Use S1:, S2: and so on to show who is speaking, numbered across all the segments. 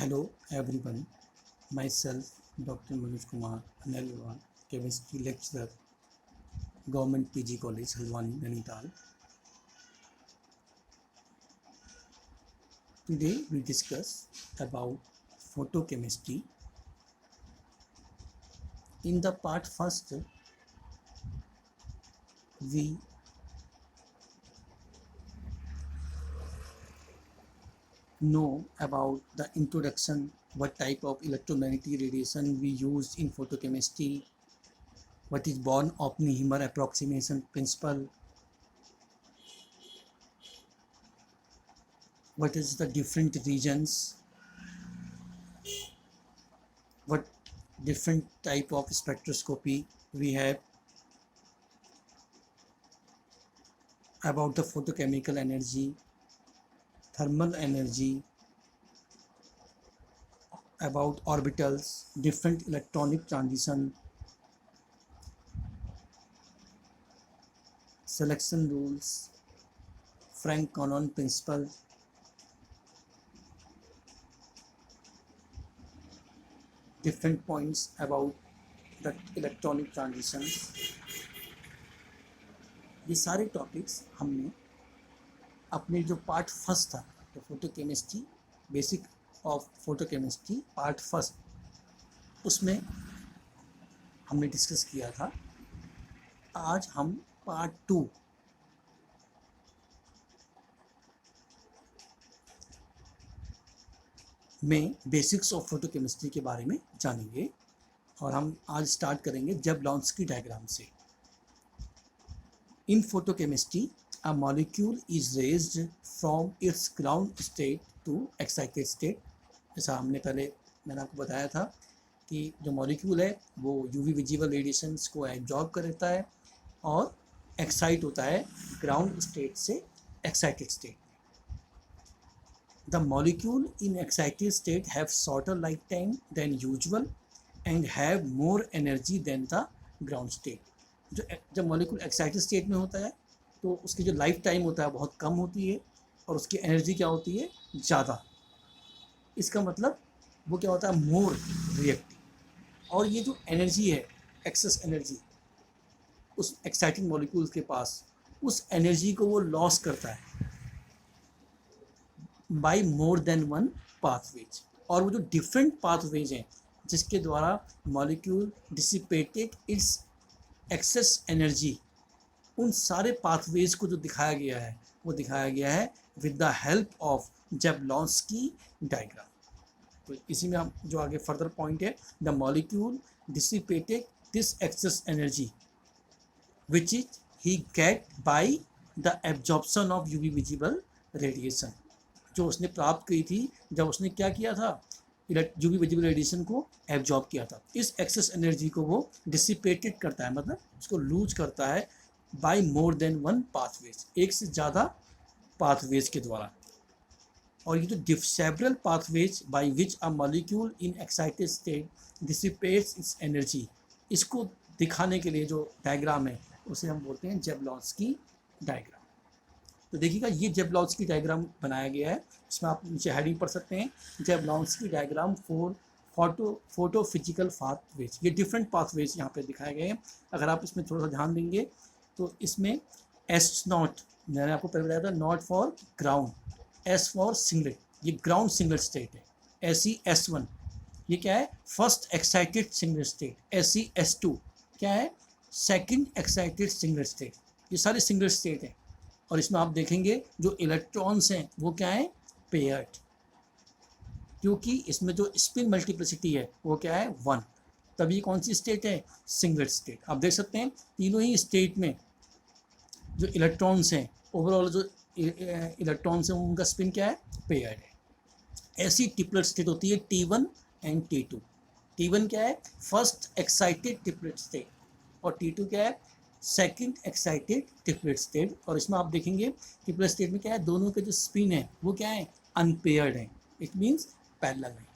S1: Hello everyone, myself Dr. Manoj Kumar Anelwal, chemistry lecturer, Government PG College, Halwani, Nainital. Today we discuss about photochemistry. In the part first, we know about the introduction, what type of electromagnetic radiation we use in photochemistry, what is Born-Oppenheimer approximation principle, what is the different regions, what different type of spectroscopy we have, about the photochemical energy, thermal energy, about orbitals, different electronic transition, selection rules, Frank-Conon principle, different points about the electronic transitions. ये सारे topics हमने अपने जो part first था, तो photochemistry basic of photochemistry part first, उसमें हमने discuss किया था। आज हम पार्ट 2 में बेसिक्स ऑफ फोटोकेमिस्ट्री के बारे में जानेंगे और हम आज स्टार्ट करेंगे जैबलॉन्स्की डायग्राम से। इन photochemistry a molecule is raised from its ground state to excited state। जैसा मैंने आपको बताया था कि जो मॉलिक्यूल है वो यूवी विजिबल रेडिएशंस को एब्जॉर्ब कर लेता है और एक्साइट होता है ग्राउंड स्टेट से excited state. The molecule in excited state have shorter life time than usual and have more energy than the ground state. जब मॉलिक्यूल एक्साइटेड स्टेट में होता है तो उसकी जो लाइफ टाइम होता है बहुत कम होती है और उसकी एनर्जी क्या होती है, ज़्यादा। इसका मतलब वो क्या होता है, मोर रिएक्टिव। और ये जो एनर्जी है, एक्सेस एनर्जी उस एक्साइटिंग मॉलिक्यूल्स के पास, उस एनर्जी को वो लॉस करता है by more than one pathways. और वो जो डिफरेंट पाथवेज हैं जिसके द्वारा molecule dissipated its excess energy, उन सारे पाथवेज को जो दिखाया गया है वो दिखाया गया है with the help of Jablonski diagram. तो इसी में हम जो आगे फर्दर पॉइंट है, the molecule dissipated this excess energy which is he get by the absorption of UV visible radiation. जो उसने प्राप्त की थी जब उसने क्या किया था, यूवी विजिबल रेडिएशन को एब्जॉर्ब किया था। इस एक्सेस एनर्जी को वो डिसिपेटेड करता है, मतलब उसको लूज करता है by more than one pathways, एक से ज़्यादा पाथवेज के द्वारा। और ये जो several pathways by which a molecule in excited state dissipates its energy, इसको दिखाने के लिए जो डायग्राम है उसे हम बोलते हैं जैबलॉन्स्की डायग्राम। तो देखिएगा ये जैबलॉन्स्की डायग्राम बनाया गया है, इसमें आप नीचे हेडिंग पढ़ सकते हैं, जैबलॉन्स्की डायग्राम फॉर फोटोफिजिकल पाथवेज। ये डिफरेंट पाथवेज यहाँ पे दिखाए गए हैं। अगर आप इसमें थोड़ा सा ध्यान देंगे तो इसमें एस नॉट, मैंने आपको पहले बताया था, not for ground, S for singlet, ये ग्राउंड सिंगल स्टेट है। SE_S1 ये क्या है, first excited single state. SE_S2 क्या है, सेकंड एक्साइटेड सिंगल स्टेट। ये सारे सिंगल स्टेट हैं। और इसमें आप देखेंगे जो इलेक्ट्रॉन्स हैं वो क्या है, पेयर्ड, क्योंकि इसमें जो स्पिन मल्टीप्लिसिटी है वो क्या है, 1। तभी कौन सी स्टेट है, सिंगल स्टेट। आप देख सकते हैं तीनों ही स्टेट में जो इलेक्ट्रॉन्स हैं, ओवरऑल जो इलेक्ट्रॉन्स हैं उनका स्पिन क्या है, पेयर्ड है। ऐसी ट्रिपलेट स्टेट होती है T1 एंड T2। T1 क्या है, फर्स्ट एक्साइटेड ट्रिपलेट स्टेट, और T2 क्या है, सेकंड एक्साइटेड ट्रिपलेट स्टेट। और इसमें आप देखेंगे ट्रिपलेट स्टेट में क्या है, दोनों के जो स्पिन है वो क्या है, अनपेयर्ड है, इट मीन्स पैरेलल है।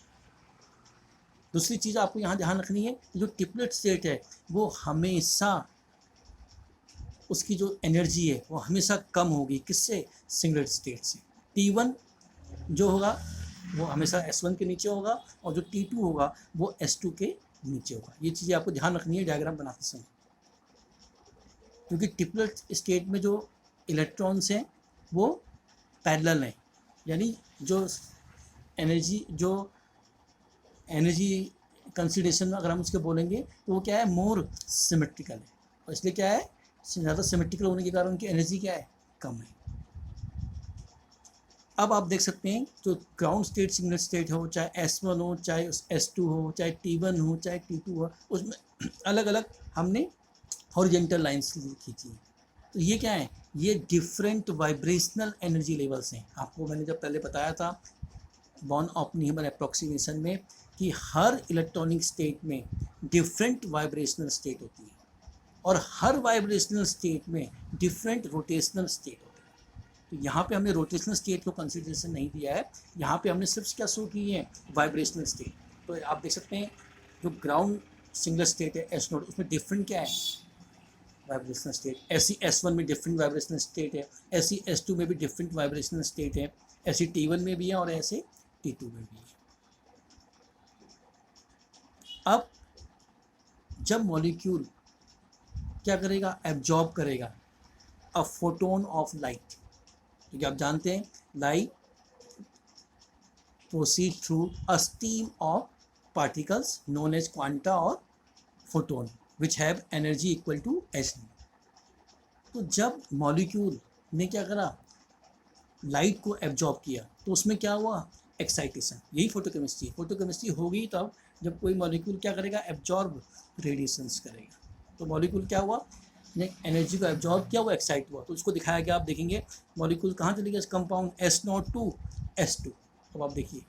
S1: दूसरी चीज़ आपको यहाँ ध्यान रखनी है, जो ट्रिपलेट स्टेट है वो हमेशा उसकी जो एनर्जी है वो हमेशा कम होगी, किससे, सिंगल स्टेट से। T1 जो होगा वो हमेशा S1 के नीचे होगा, और जो T2 होगा वो S2 के नीचे होगा। ये चीज़ें आपको ध्यान रखनी है डायग्राम बनाते समय, क्योंकि ट्रिपलेट स्टेट में जो इलेक्ट्रॉन्स हैं वो पैरेलल हैं, यानी जो एनर्जी कंसिडरेशन अगर हम उसके बोलेंगे तो वो क्या है, मोर सिमेट्रिकल है, और इसलिए क्या है, ज़्यादा सिमेट्रिकल होने के कारण उनकी एनर्जी क्या है, कम है। अब आप देख सकते हैं जो ग्राउंड स्टेट सिग्नल स्टेट हो, चाहे S1 हो, चाहे S2 हो, चाहे T1 हो, चाहे T2 हो, उसमें अलग अलग हमने हॉरिजॉन्टल लाइंस खींची है। तो ये क्या है, ये डिफरेंट वाइब्रेशनल एनर्जी लेवल्स हैं। आपको मैंने जब पहले बताया था बॉर्न ऑप्टिमम अप्रॉक्सीमेशन में कि हर इलेक्ट्रॉनिक स्टेट में डिफरेंट वाइब्रेशनल स्टेट होती है, और हर वाइब्रेशनल स्टेट में डिफरेंट रोटेशनल स्टेट होती है। तो यहाँ पे हमने रोटेशनल स्टेट को कंसिडरेशन नहीं दिया है, यहाँ पे हमने सिर्फ क्या शो की है, वाइब्रेशनल स्टेट। तो आप देख सकते हैं जो ग्राउंड सिंगल स्टेट है S0, उसमें डिफरेंट क्या है, वाइब्रेशनल स्टेट। ऐसी S1 में डिफरेंट वाइब्रेशनल स्टेट है, ऐसी S2 में भी डिफरेंट वाइब्रेशनल स्टेट है, ऐसी T1 में भी है और ऐसे T2 में भी है। अब जब मॉलिक्यूल क्या करेगा, एब्जॉर्ब करेगा अ फोटोन ऑफ लाइट, क्योंकि आप जानते हैं light proceed through a stream of particles known as quanta और photon which have energy equal to h। तो जब मॉलिक्यूल ने क्या करा, लाइट को एब्जॉर्ब किया, तो उसमें क्या हुआ, एक्साइटेशन। यही फोटोकेमिस्ट्री। फोटोकेमिस्ट्री होगी तब जब कोई मॉलिक्यूल क्या करेगा, एब्जॉर्ब रेडिएशंस करेगा। तो मॉलिक्यूल क्या हुआ, ने एनर्जी को एब्जॉर्ब किया, वो एक्साइट हुआ, तो उसको दिखाया गया। आप देखेंगे मॉलिक्यूल कहाँ चले गया, कंपाउंड S0 टू S2। अब आप देखिए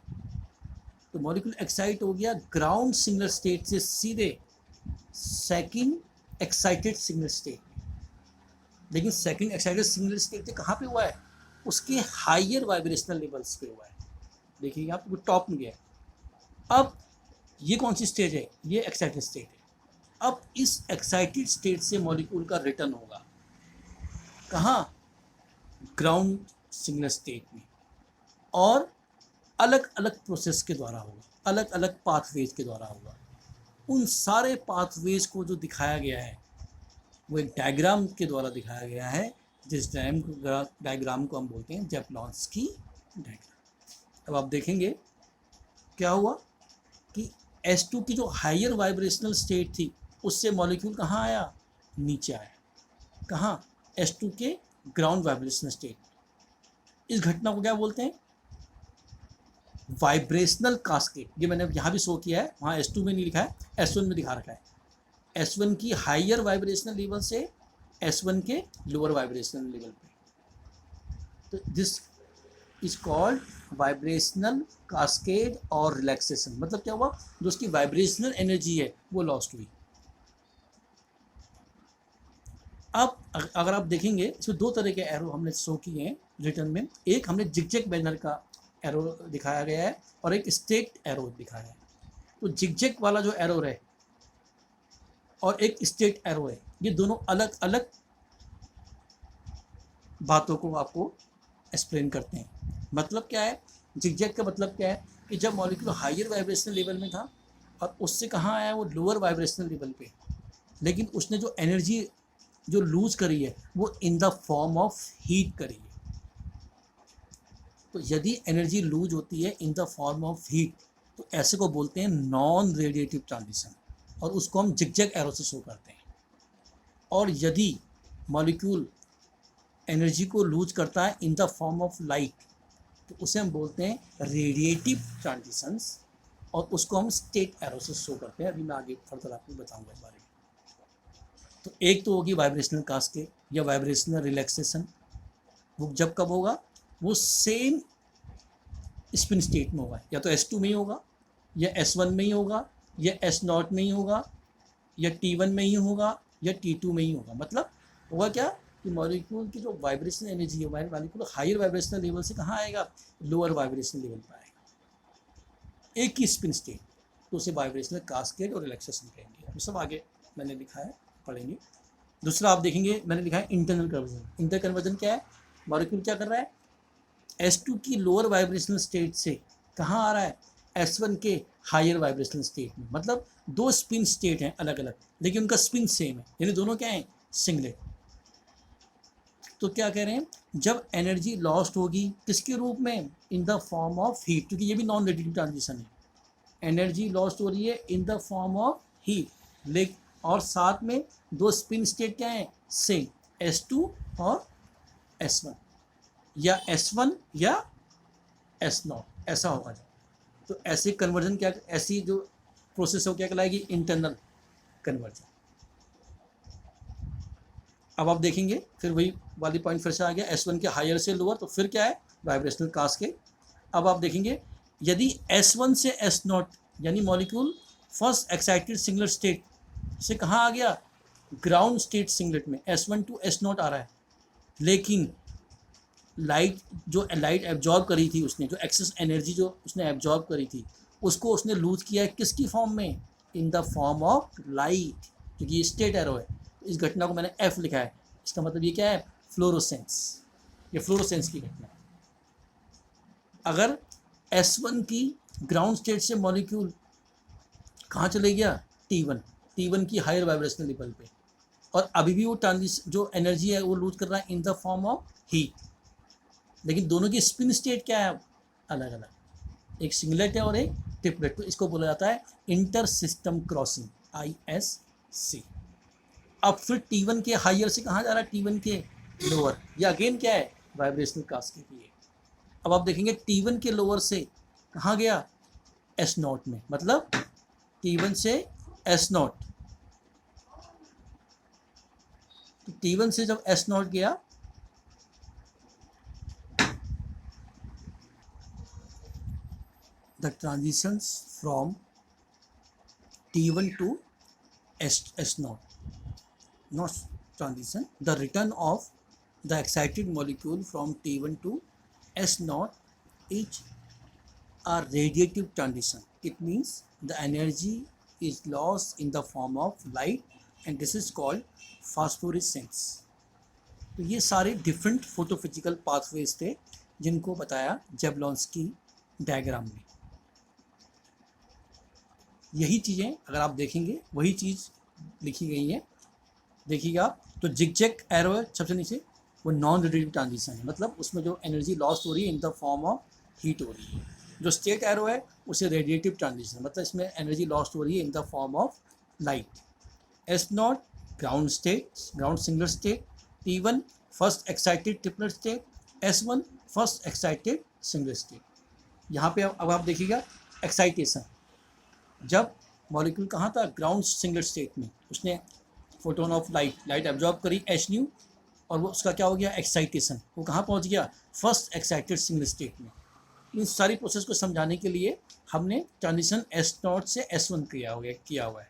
S1: तो मॉलिक्यूल एक्साइट हो गया ग्राउंड सिग्नल स्टेट से सीधे सेकंड एक्साइटेड सिग्नल स्टेट। लेकिन सेकंड एक्साइटेड सिग्नल स्टेट कहाँ पे हुआ है, उसके हायर वाइब्रेशनल लेवल्स पे हुआ है। देखिए आप टॉप में गया। अब ये कौन सी स्टेज है, ये एक्साइटेड स्टेट है। अब इस एक्साइटेड स्टेट से मॉलिक्यूल का रिटर्न होगा कहाँ, ग्राउंड सिग्नल स्टेट में, और अलग अलग प्रोसेस के द्वारा होगा, अलग अलग पाथवेज के द्वारा होगा। उन सारे पाथवेज को जो दिखाया गया है वो एक डायग्राम के द्वारा दिखाया गया है, जिस डायग्राम को हम बोलते हैं जेप्लॉन्स्की डायग्राम। अब आप देखेंगे क्या हुआ कि S2 की जो हायर वाइब्रेशनल स्टेट थी उससे मॉलिक्यूल कहाँ आया, नीचे आया। कहाँ, S2 के ग्राउंड वाइब्रेशनल स्टेट। इस घटना को क्या बोलते हैं, वाइब्रेशनल कास्केड। ये मैंने यहाँ भी शो किया है, वहाँ S2 में नहीं लिखा है, S1 में दिखा रखा है। S1 की हायर वाइब्रेशनल लेवल से S1 के लोअर वाइब्रेशनल लेवल पे। तो this is called vibrational cascade और रिलैक्सेशन। मतलब क्या हुआ, जो उसकी वाइब्रेशनल एनर्जी है वो लॉस्ट हुई। अब अगर आप देखेंगे इसमें दो तरह के एरो हमने शो किए हैं रिटर्न में। एक हमने जिगजैग बैनर का एरो दिखाया गया है और एक स्टेट एरो दिखाया है। तो जिगजैग वाला जो एरो है और एक स्टेट एरो है, ये दोनों अलग अलग बातों को आपको एक्सप्लेन करते हैं। मतलब क्या है, जिगजैग का मतलब क्या है कि जब मॉलिक्यूल हायर वाइब्रेशनल लेवल में था और उससे कहाँ आया, वो लोअर वाइब्रेशनल लेवल पे, लेकिन उसने जो एनर्जी जो लूज करी है वो in the form of heat करी है। तो यदि एनर्जी लूज होती है इन द फॉर्म ऑफ हीट, तो ऐसे को बोलते हैं नॉन रेडिएटिव ट्रांजिशन, और उसको हम जिगजैग एरो से शो करते हैं। और यदि मॉलिक्यूल एनर्जी को लूज करता है इन द फॉर्म ऑफ लाइट, तो उसे हम बोलते हैं रेडिएटिव ट्रांजिशंस, और उसको हम स्टेट एरो से शो करते हैं। अभी मैं आगे फर्दर आपको बताऊंगा इस बारे में। तो एक तो होगी वाइब्रेशनल कास्केड या वाइब्रेशनल रिलैक्सेशन। वो जब कब होगा, वो सेम स्पिन स्टेट में होगा, या तो S2 में ही होगा, या S1 में ही होगा, या S0 में ही होगा, या T1 में ही होगा, या T2 में ही होगा। मतलब होगा क्या कि मॉलिक्यूल की जो वाइब्रेशनल एनर्जी है, मॉलिक्यूल हायर वाइब्रेशनल लेवल से कहाँ आएगा, लोअर वाइब्रेशनल लेवल पर आएगा, एक ही स्पिन स्टेट। तो उसे वाइब्रेशनल कास्केड और रिलैक्सेशन कहेंगे। ये सब आगे मैंने लिखा है, पढ़ेंगे। दूसरा आप देखेंगे मैंने लिखा है इंटरनल कन्वर्जन। इंटर कन्वर्जन क्या है, मॉलिक्यूल क्या कर रहा है, S2 की लोअर वाइब्रेशनल स्टेट से कहाँ आ रहा है, S1 के हायर वाइब्रेशनल स्टेट में। मतलब दो स्पिन स्टेट हैं अलग अलग, लेकिन उनका स्पिन सेम है, यानी दोनों क्या हैं, सिंगलेट। तो क्या कह रहे हैं, जब एनर्जी लॉस्ट होगी किसके रूप में, इन द फॉर्म ऑफ हीट, क्योंकि ये भी नॉन रेडिएटिव ट्रांजिशन है। एनर्जी लॉस्ट हो रही है इन द फॉर्म ऑफ हीट, लेकिन और साथ में दो स्पिन स्टेट क्या है, सेम, S2 और S1, या S1 या S0, ऐसा होगा। तो ऐसे कन्वर्जन क्या, ऐसी जो प्रोसेस हो क्या कहलाएगी, इंटरनल कन्वर्जन। अब आप देखेंगे फिर वही वाली पॉइंट फिर से आ गया, S1 के हायर से लोअर, तो फिर क्या है, वाइब्रेशनल कास्केड। अब आप देखेंगे यदि S1 से S0 यानी molecule first excited singlet state से कहाँ आ गया, ग्राउंड स्टेट सिंगलेट में, S1 टू S0 आ रहा है, लेकिन लाइट जो लाइट एब्जॉर्ब करी थी उसने, जो एक्सेस एनर्जी जो उसने एब्जॉर्ब करी थी, उसको उसने लूज किया है किसकी फॉर्म में, इन द फॉर्म ऑफ लाइट, क्योंकि ये स्टेट एरो है। इस घटना को मैंने F लिखा है, इसका मतलब ये क्या है, फ्लोरोसेंस, ये फ्लोरोसेंस की घटना है। अगर S1 की ग्राउंड स्टेट से मॉलिक्यूल कहाँ चले गया, T1 की हायर वाइब्रेशनल लेवल पे, और अभी भी वो ट्रांजिशन जो एनर्जी है वो लूज कर रहा है इन द फॉर्म ऑफ हीट, लेकिन दोनों की स्पिन स्टेट क्या है, अलग अलग, एक सिंगलेट है और एक ट्रिपलेट। तो इसको बोला जाता है इंटर सिस्टम क्रॉसिंग, ISC। अब फिर T1 के हायर से कहाँ जा रहा है, T1 के लोअर, या अगेन क्या है, वाइब्रेशनल कास्केड है। अब आप देखेंगे T1 के लोअर से कहाँ गया, S0 में, मतलब T1 से S0, तो T1 से जब S0 गया, the transitions from T1 to S0, not transition, the return of the excited molecule from T1 to S0 is a radiative transition. It means the energy is lost in the form of light and this is called phosphorescence. तो ये सारे different photophysical pathways थे जिनको बताया जेबलॉन्स्की diagram में। यही चीज़ें अगर आप देखेंगे वही चीज़ लिखी गई है, देखिएगा आप, तो जिगजैग एरो है सबसे नीचे, वो नॉन रेडिएटिव ट्रांजिशन है, मतलब उसमें जो एनर्जी लॉस्ट हो रही है इन द फॉर्म ऑफ हीट हो रही है। जो स्टेट एरो है उसे रेडिएटिव ट्रांजिशन, मतलब इसमें एनर्जी लॉस्ट हो रही है इन the form of light. S0 ground state, ground single state, T1 first excited triplet state, S1 first excited single state. यहाँ पे अब आप देखिएगा एक्साइटेशन, जब मॉलिक्यूल कहाँ था, ग्राउंड सिंगल स्टेट में, उसने फोटोन ऑफ लाइट एब्जॉर्ब करी H, और वो उसका क्या हो गया, एक्साइटेशन, वो कहाँ पहुँच गया, फर्स्ट एक्साइटेड सिंगल स्टेट में। इन सारी प्रोसेस को समझाने के लिए हमने ट्रांजिशन S0 से S1 किया हुआ है,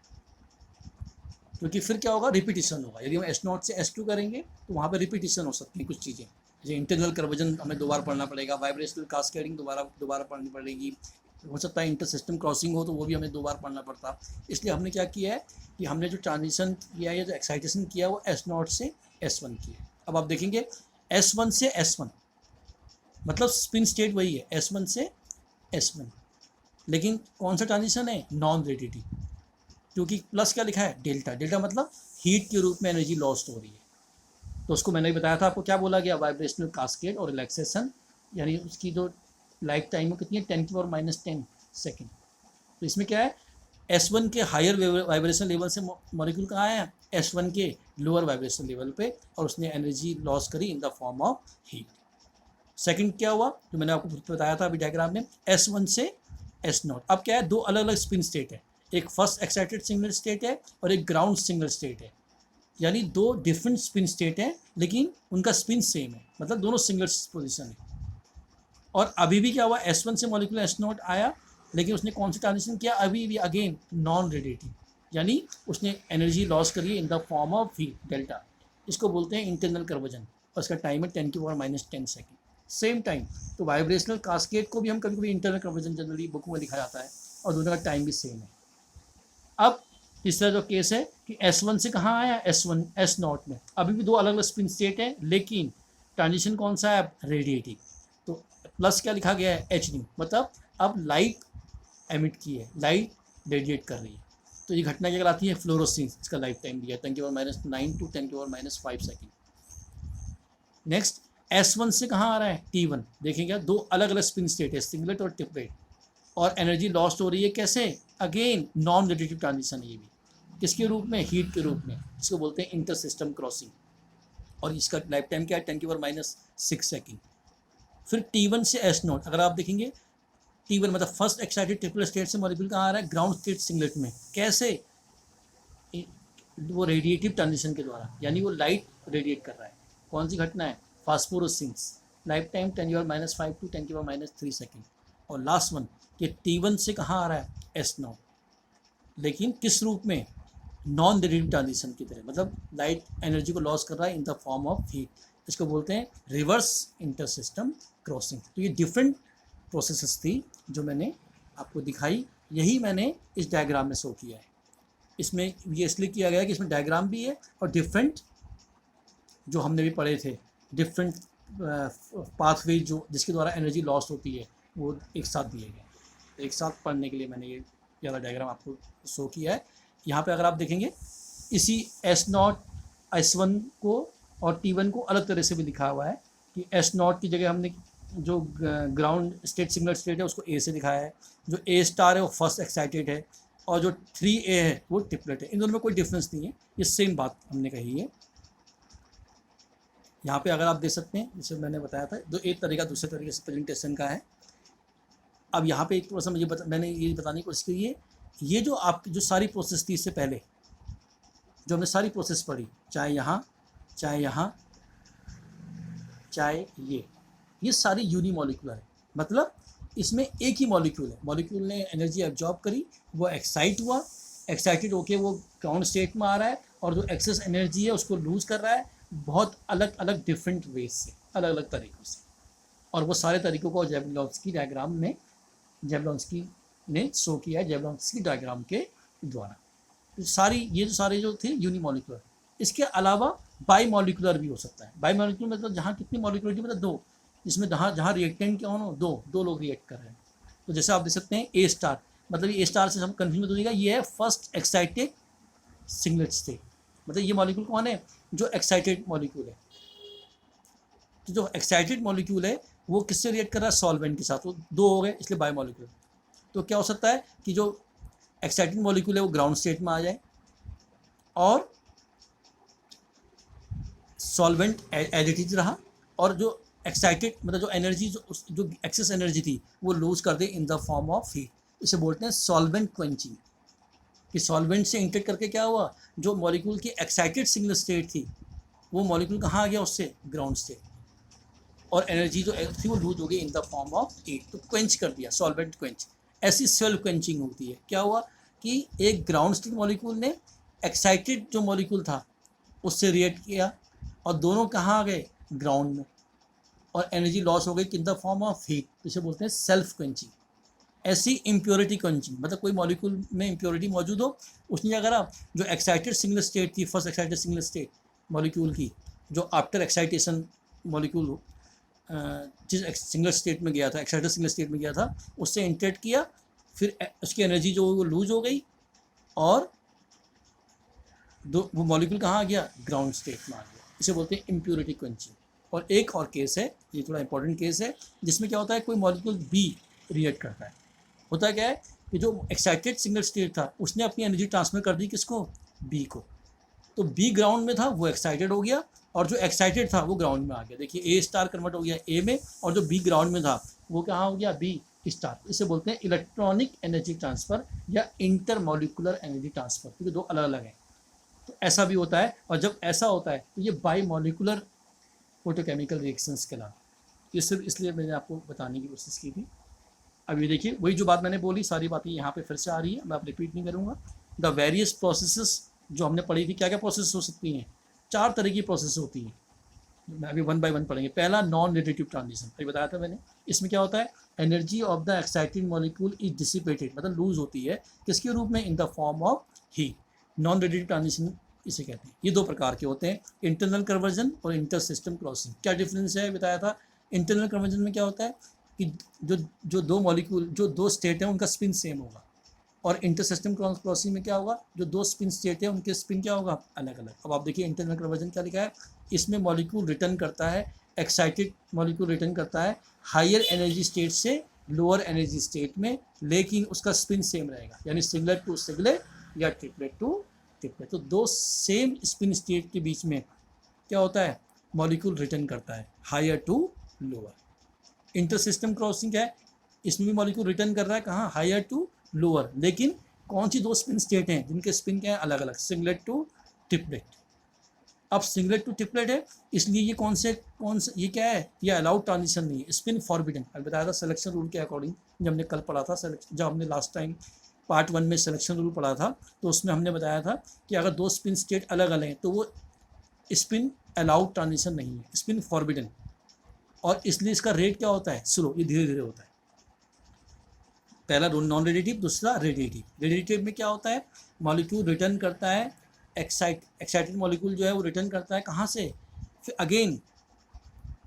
S1: क्योंकि फिर क्या होगा, रिपीटिशन होगा। यदि हम S0 से S2 करेंगे तो वहाँ पर रिपीटिशन हो सकती है कुछ चीज़ें, जैसे इंटरनल कन्वर्जन हमें दोबारा पढ़ना पड़ेगा, वाइब्रेशनल कास्केडिंग दोबारा पढ़नी पड़ेगी, हो सकता है इंटर सिस्टम क्रॉसिंग हो तो वो भी हमें 2 बार पढ़ना पड़ता। इसलिए हमने क्या किया है कि हमने जो ट्रांजिशन किया है, जो एक्साइटेशन किया है, वो S0 से S1 किया है। अब आप देखेंगे S1 से S1 मतलब स्पिन स्टेट वही है, S1 से S1, लेकिन कौन सा ट्रांजिशन है, नॉन रेडिएटिव, क्योंकि प्लस क्या लिखा है, डेल्टा मतलब हीट के रूप में एनर्जी लॉस्ट हो रही है। तो उसको मैंने भी बताया था आपको, क्या बोला गया, वाइब्रेशनल कास्केड और रिलैक्सेशन, यानी उसकी जो लाइफ टाइम वो कितनी है, 10⁻10 सेकेंड। तो इसमें क्या है, S1 के हायर वाइब्रेशन लेवल से मॉलिक्यूल कहाँ आया, S1 के लोअर वाइब्रेशन लेवल पे, और उसने एनर्जी लॉस करी इन the form of heat. Second क्या हुआ, जो मैंने आपको बताया था अभी डायग्राम में, S1 से S0। अब क्या है, 2 अलग अलग स्पिन स्टेट है, एक फर्स्ट एक्साइटेड सिंगल स्टेट है और एक ग्राउंड सिंगल स्टेट है, यानी 2 डिफरेंट स्पिन स्टेट हैं, लेकिन उनका स्पिन सेम है, मतलब दोनों सिंगल पोजिशन है। और अभी भी क्या हुआ, S1 से मॉलिक्यूल S0 आया, लेकिन उसने कौन सा ट्रांजिशन किया, अभी भी अगेन नॉन रेडिएटिव, यानी उसने एनर्जी लॉस करी इन the form of heat, delta. इसको बोलते हैं इंटरनल कन्वर्जन, और उसका टाइम है 10⁻10 सेकेंड, सेम टाइम। तो वाइब्रेशनल कास्केड को भी हम कभी कभी इंटरनल कन्वर्जन जनरली बुक में लिखा जाता है, और दोनों का टाइम भी सेम है। अब तीसरा जो केस है कि S1 से कहाँ आया, S0 में, अभी भी 2 अलग अलग स्पिन स्टेट है, लेकिन ट्रांजिशन कौन सा है, रेडिएटिव। तो प्लस क्या लिखा गया है, H, मतलब अब लाइट एमिट की है, लाइट रेडिएट कर रही है, तो ये घटना क्या कहलाती है, फ्लोरोसेंस। इसका लाइफ टाइम दिया 10⁻⁹ टू 10⁻⁵ सेकेंड। नेक्स्ट S1 से कहाँ आ रहा है, T1। देखेंगे दो अलग अलग स्पिन स्टेट है, सिंगलेट और ट्रिपलेट, और एनर्जी लॉस्ट हो रही है कैसे, अगेन नॉन रेडिएटिव ट्रांजिशन, ये भी किसके रूप में, हीट के रूप में। इसको बोलते हैं इंटर सिस्टम क्रॉसिंग, और इसका लाइफ टाइम क्या है, 10⁻⁶ सेकेंड। फिर T1 से S0, अगर आप देखेंगे T1 मतलब फर्स्ट एक्साइटेड ट्रिपल स्टेट से मॉलिक्यूल कहाँ आ रहा है, ग्राउंड स्टेट सिंगलेट में, कैसे, वो रेडिएटिव ट्रांजिशन के द्वारा, यानी वो लाइट रेडिएट कर रहा है। कौन सी घटना है, फास्फोरेसेंस, लाइफ टाइम 10⁻⁵ टू 10⁻³ सेकेंड। और लास्ट वन कि T1 से कहाँ आ रहा है, S0, लेकिन किस रूप में, नॉन रेडिएटिव ट्रांजिशन की तरह, मतलब लाइट एनर्जी को लॉस कर रहा है इन द फॉर्म ऑफ हीट। इसको बोलते हैं रिवर्स इंटर सिस्टम क्रॉसिंग। तो ये डिफरेंट प्रोसेसेस थी जो मैंने आपको दिखाई, यही मैंने इस डायग्राम में शो किया है। इसमें ये इसलिए किया गया है कि इसमें डायग्राम भी है और डिफरेंट जो हमने भी पढ़े थे, डिफरेंट पाथवे जो जिसके द्वारा एनर्जी लॉस होती है, वो एक साथ दिए गए। एक साथ पढ़ने के लिए मैंने ये ज़्यादा डायग्राम आपको शो किया है। यहाँ पे अगर आप देखेंगे इसी S0 S1 को और T1 को अलग तरह से भी लिखा हुआ है कि S0 की जगह हमने जो ग्राउंड स्टेट सिंगल स्टेट है उसको A से दिखाया है, जो A* है वो फर्स्ट एक्साइटेड है, और जो 3A है वो ट्रिपलेट है। इन दोनों में कोई डिफरेंस नहीं है, ये सेम बात हमने कही है। यहाँ पे अगर आप देख सकते हैं, जैसे मैंने बताया था, दो एक तरीका दूसरे तरीके से प्रेजेंटेशन का है। अब यहाँ पे एक थोड़ा सा मैंने ये बताने की कोशिश की है, ये जो आप जो सारी प्रोसेस थी इससे पहले जो हमने सारी प्रोसेस पढ़ी, चाहे यहाँ चाहे ये सारी यूनिमॉलिक्यूलर है, मतलब इसमें एक ही मॉलिक्यूल है, मॉलिक्यूल ने एनर्जी एब्जॉर्ब करी, वो एक्साइट हुआ, एक्साइटेड होके वो ग्राउंड स्टेट में आ रहा है, और जो एक्सेस एनर्जी है उसको लूज कर रहा है, बहुत अलग अलग डिफरेंट वेज से, अलग अलग तरीक़ों से। और वो सारे तरीक़ों को जैवलॉन्स्की डायग्राम में जैवलॉन्स्की ने शो किया है, जैवलॉन्स्की डायग्राम के द्वारा। ये सारे जो थे यूनिमॉलिक्यूलर, इसके अलावा बाई मॉलिक्यूलर भी हो सकता है। बाई मॉलिक्यूलर मतलब जहाँ कितनी मॉलिक्यूलरिटी, मतलब दो, जिसमें जहाँ रिएक्टेंट क्या हो, दो लोग रिएक्ट कर रहे हैं। तो जैसे आप देख सकते हैं A*, मतलब ये A* से हम कन्फ्यूज मत होइएगा, ये है फर्स्ट एक्साइटेड सिंगलेट स्टेट, मतलब ये मॉलिक्यूल कौन है, जो एक्साइटेड मॉलिक्यूल है। तो जो एक्साइटेड मॉलिक्यूल है वो किससे रिएक्ट कर रहा है, सॉल्वेंट के साथ, वो दो हो गए इसलिए बाई मॉलिक्यूलर। तो क्या हो सकता है कि जो एक्साइटेड मॉलिक्यूल है वो ग्राउंड स्टेट में आ जाए, और सॉल्वेंट एज इट इज रहा, और जो एक्साइटेड मतलब जो एनर्जी जो एक्सेस एनर्जी थी वो लूज कर दे in the form of heat. इसे बोलते हैं सॉल्वेंट क्वेंचिंग, कि सॉल्वेंट से इंटरेक्ट करके क्या हुआ, जो मॉलिक्यूल की एक्साइटेड सिंगल स्टेट थी वो मॉलिक्यूल कहाँ आ गया, उससे ग्राउंड स्टेट, और एनर्जी जो थी वो लूज हो गई इन द फॉर्म ऑफ हीट, तो क्वेंच कर दिया, सॉल्वेंट क्वेंच। ऐसी सेल्फ क्वेंचिंग होती है। क्या हुआ कि एक ग्राउंड स्टेट मॉलिक्यूल ने एक्साइटेड जो मॉलिक्यूल था उससे रिएक्ट किया, और दोनों कहाँ आ गए, ग्राउंड में, और एनर्जी लॉस हो गई इन द फॉर्म ऑफ हीट, इसे बोलते हैं सेल्फ क्वेंचिंग। ऐसी इम्प्योरिटी क्वेंचिंग, मतलब कोई मॉलिक्यूल में इम्प्योरिटी मौजूद हो, उसने अगर आप जो एक्साइटेड सिंगल स्टेट थी, first excited single state molecule की, जो आफ्टर एक्साइटेशन मॉलिक्यूल जिस सिंगल स्टेट में गया था, एक्साइटेड सिंगल स्टेट में गया था, उससे इंटरेक्ट किया, फिर उसकी एनर्जी जो वो लूज हो गई, और वो मॉलिक्यूल कहाँ आ गया, ग्राउंड स्टेट में आ गया। इसे बोलते हैं इम्प्योरिटी क्वेंचिंग। और एक और केस है, ये थोड़ा इंपॉर्टेंट केस है, जिसमें क्या होता है, कोई मॉलिक्यूल बी रिएक्ट करता है। होता क्या है कि जो एक्साइटेड सिंगल स्टेट था उसने अपनी एनर्जी ट्रांसफर कर दी किसको, बी को, तो बी ग्राउंड में था वो एक्साइटेड हो गया, और जो एक्साइटेड था वो ग्राउंड में आ गया। देखिए A* कन्वर्ट हो गया A में, और जो बी ग्राउंड में था वो कहाँ हो गया, B*। इसे बोलते हैं इलेक्ट्रॉनिक एनर्जी ट्रांसफ़र या इंटर मॉलिक्यूलर एनर्जी ट्रांसफ़र, क्योंकि दो अलग अलग हैं। तो ऐसा भी होता है, और जब ऐसा होता है तो ये बाई मॉलिक्यूलर फोटोकेमिकल रिएक्शंस के नाम। ये सिर्फ इसलिए मैंने आपको बताने की कोशिश की थी। अब ये देखिए, वही जो बात मैंने बोली, सारी बातें यहाँ पे फिर से आ रही है, मैं आप रिपीट नहीं करूँगा। द वेरियस प्रोसेसेस जो हमने पढ़ी थी, क्या क्या प्रोसेस हो सकती हैं, 4 तरह की प्रोसेस होती हैं, मैं अभी 1 बाय 1 पढ़ेंगे। पहला नॉन रेडिएटिव ट्रांजिशन, अभी बताया था मैंने। इसमें क्या होता है, energy of the excited molecule is dissipated, मतलब लूज होती है, किसके रूप में, इन the form of heat. Non radiative transition इसे कहते हैं। ये 2 प्रकार के होते हैं, इंटरनल कन्वर्जन और इंटर सिस्टम क्रॉसिंग। क्या डिफरेंस है बताया था। इंटरनल कन्वर्जन में क्या होता है, कि जो दो मॉलिक्यूल जो दो स्टेट हैं उनका स्पिन सेम होगा, और इंटर सिस्टम क्रॉसिंग में क्या होगा, जो दो स्पिन स्टेट है उनके स्पिन क्या होगा, अलग अलग। अब आप देखिए इंटरनल कन्वर्जन क्या लिखा है, इसमें मॉलिक्यूल रिटर्न करता है, एक्साइटेड मॉलिक्यूल रिटर्न करता है हायर एनर्जी स्टेट से लोअर एनर्जी स्टेट में, लेकिन उसका स्पिन सेम रहेगा, यानी सिंगलेट टू सिंगलेट या ट्रिपलेट टू ट्रिपलेट। तो दो सेम स्पिन स्टेट के बीच में क्या होता है, मॉलिक्यूल रिटर्न करता है higher to lower. Inter system crossing है, इसमें भी मॉलिक्यूल रिटर्न कर रहा है कहाँ, हायर टू लोअर, लेकिन कौन सी दो स्पिन स्टेट हैं जिनके स्पिन क्या है, अलग अलग, सिंगलेट टू ट्रिपलेट। अब सिंगलेट टू ट्रिपलेट है, इसलिए ये कौन से ये क्या है, ये अलाउड ट्रांजिशन नहीं है, स्पिन फॉरबिडन। अभी बताया था सिलेक्शन रूल के अकॉर्डिंग, जब हमने कल पढ़ा था जब हमने लास्ट टाइम पार्ट 1 में सिलेक्शन रूल पढ़ा था, तो उसमें हमने बताया था कि अगर दो स्पिन स्टेट अलग अलग हैं तो वो स्पिन अलाउड ट्रांजिशन नहीं है, स्पिन फॉरबिडन, और इसलिए इसका रेट क्या होता है, स्लो, ये धीरे धीरे होता है। पहला नॉन रेडिएटिव, दूसरा रेडिएटिव। रेडिएटिव में क्या होता है, मॉलिक्यूल रिटर्न करता है, एक्साइटेड मॉलिक्यूल जो है वो रिटर्न करता है कहाँ से, फिर अगेन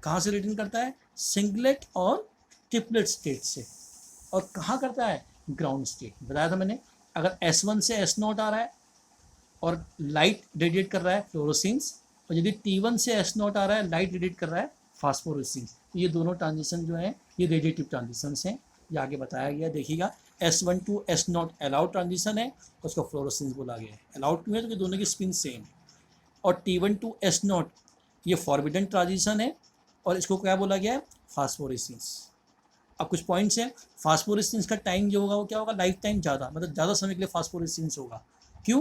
S1: कहाँ से रिटर्न करता है, सिंगलेट और ट्रिपलेट स्टेट से, और कहाँ करता है, ग्राउंड स्टेट। बताया था मैंने, अगर S1 से S0 आ रहा है और लाइट रेडिएट कर रहा है फ्लोरोसेंस, और यदि T1 से S0 आ रहा है, लाइट रेडिएट कर रहा है फास्फोरेसेंस, तो ये दोनों ट्रांजिशन जो है ये रेडिएटिव ट्रांजिशंस हैं, ये आगे बताया गया, देखिएगा। S1 to S0 allowed transition है, उसको फ्लोरोसेंस बोला गया है, अलाउड क्यों है, तो दोनों की स्पिन सेम है। और T1 टू S0 ये फॉरबिडन ट्रांजिशन है, और इसको क्या बोला गया है, फास्फोरेसेंस। अब कुछ पॉइंट्स हैं, फास्फोरेसेंस का टाइम जो होगा वो क्या होगा, लाइफ टाइम ज़्यादा, मतलब ज़्यादा समय के लिए फास्फोरेसेंस होगा। क्यों,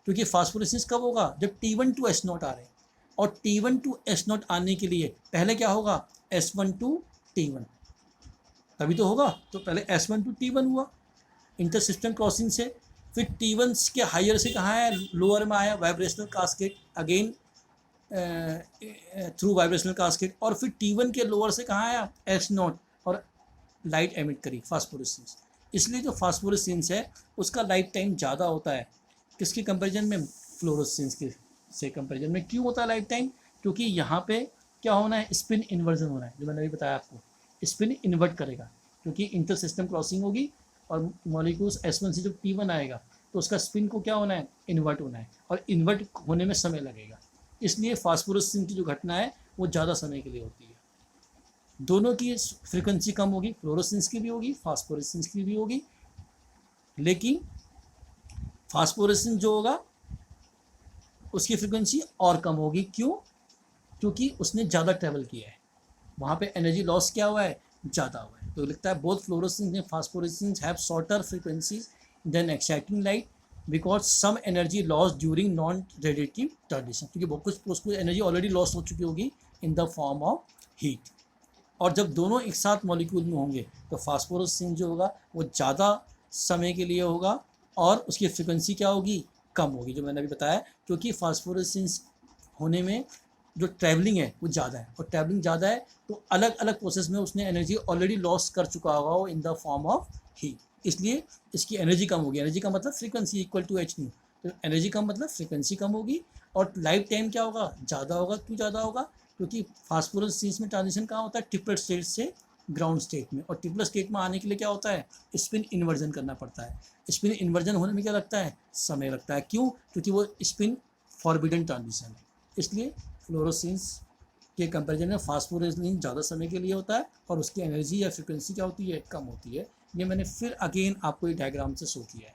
S1: क्योंकि फास्फोरेसेंस कब होगा, जब T1 टू S0 आ रहे हैं, और T1 टू S0 आने के लिए पहले क्या होगा, S1 टू T1, तभी तो होगा। तो पहले S1 टू T1 हुआ इंटर सिस्टम क्रॉसिंग से, फिर T1 के हायर से कहाँ आया, लोअर में आया, vibrational casket, again through vibrational casket, और फिर T1 के लोअर से कहाँ आया, S0, और लाइट एमिट करी, फास्फोरेसेंस। इसलिए जो फास्फोरेसेंस है उसका लाइफ टाइम ज़्यादा होता है, किसके कंपैरिजन में, फ्लोरोसेंस के से कंपैरिजन में। क्यों होता है लाइफ टाइम, क्योंकि यहाँ पे क्या होना है, स्पिन इन्वर्जन होना है, जो मैंने अभी बताया आपको, स्पिन इन्वर्ट करेगा, क्योंकि इंटर सिस्टम क्रॉसिंग होगी और मॉलिक्यूल्स S1 से जब T1 आएगा तो उसका स्पिन को क्या होना है, इन्वर्ट होना है, और इन्वर्ट होने में समय लगेगा, इसलिए फास्फोरेसेंस की जो घटना है वो ज़्यादा समय के लिए होती है। दोनों की फ्रीक्वेंसी कम होगी, फ्लोरोसेंस की भी होगी, फास्फोरेसेंस की भी होगी, लेकिन फास्फोरेसेंस जो होगा उसकी फ्रीक्वेंसी और कम होगी। क्यों, क्योंकि उसने ज़्यादा ट्रैवल किया है, वहाँ पे एनर्जी लॉस क्या हुआ है, ज़्यादा हुआ है। तो लिखता है both fluorescence and phosphorescence have shorter frequencies than exciting light because some energy loss during non radiative transition, क्योंकि कुछ एनर्जी ऑलरेडी लॉस हो चुकी होगी in the form of heat. और जब दोनों एक साथ मॉलिक्यूल में होंगे तो फास्फोरेसेंस जो होगा वो ज़्यादा समय के लिए होगा, और उसकी फ्रिक्वेंसी क्या होगी, कम होगी, जो मैंने अभी बताया, क्योंकि फास्फोरेसेंस होने में जो ट्रैवलिंग है वो ज़्यादा है, और ट्रैवलिंग ज़्यादा है तो अलग अलग प्रोसेस में उसने एनर्जी ऑलरेडी लॉस कर चुका होगा वो in the form of heat, इसलिए इसकी एनर्जी कम होगी। एनर्जी का मतलब frequency equal to h nu, तो एनर्जी कम मतलब फ्रीक्वेंसी कम होगी, और लाइफ टाइम क्या होगा, ज़्यादा होगा। क्यों ज़्यादा होगा, क्योंकि फास्फोरेसेंस में ट्रांजिशन कहाँ होता है, ट्रिपलेट स्टेट से ग्राउंड स्टेट में, और ट्रिपलेट स्टेट में आने के लिए क्या होता है, स्पिन इन्वर्जन करना पड़ता है। स्पिन इन्वर्जन होने में क्या लगता है, समय लगता है। क्यों, क्योंकि वो स्पिन फॉरबिडन ट्रांजिशन है, इसलिए फ्लोरोसेंस के कंपैरिजन में फास्फोरेसेंस ज़्यादा समय के लिए होता है, और उसकी एनर्जी या फ्रिक्वेंसी क्या होती है, कम होती है। ये मैंने फिर अगेन आपको ये डायग्राम से शो किया है।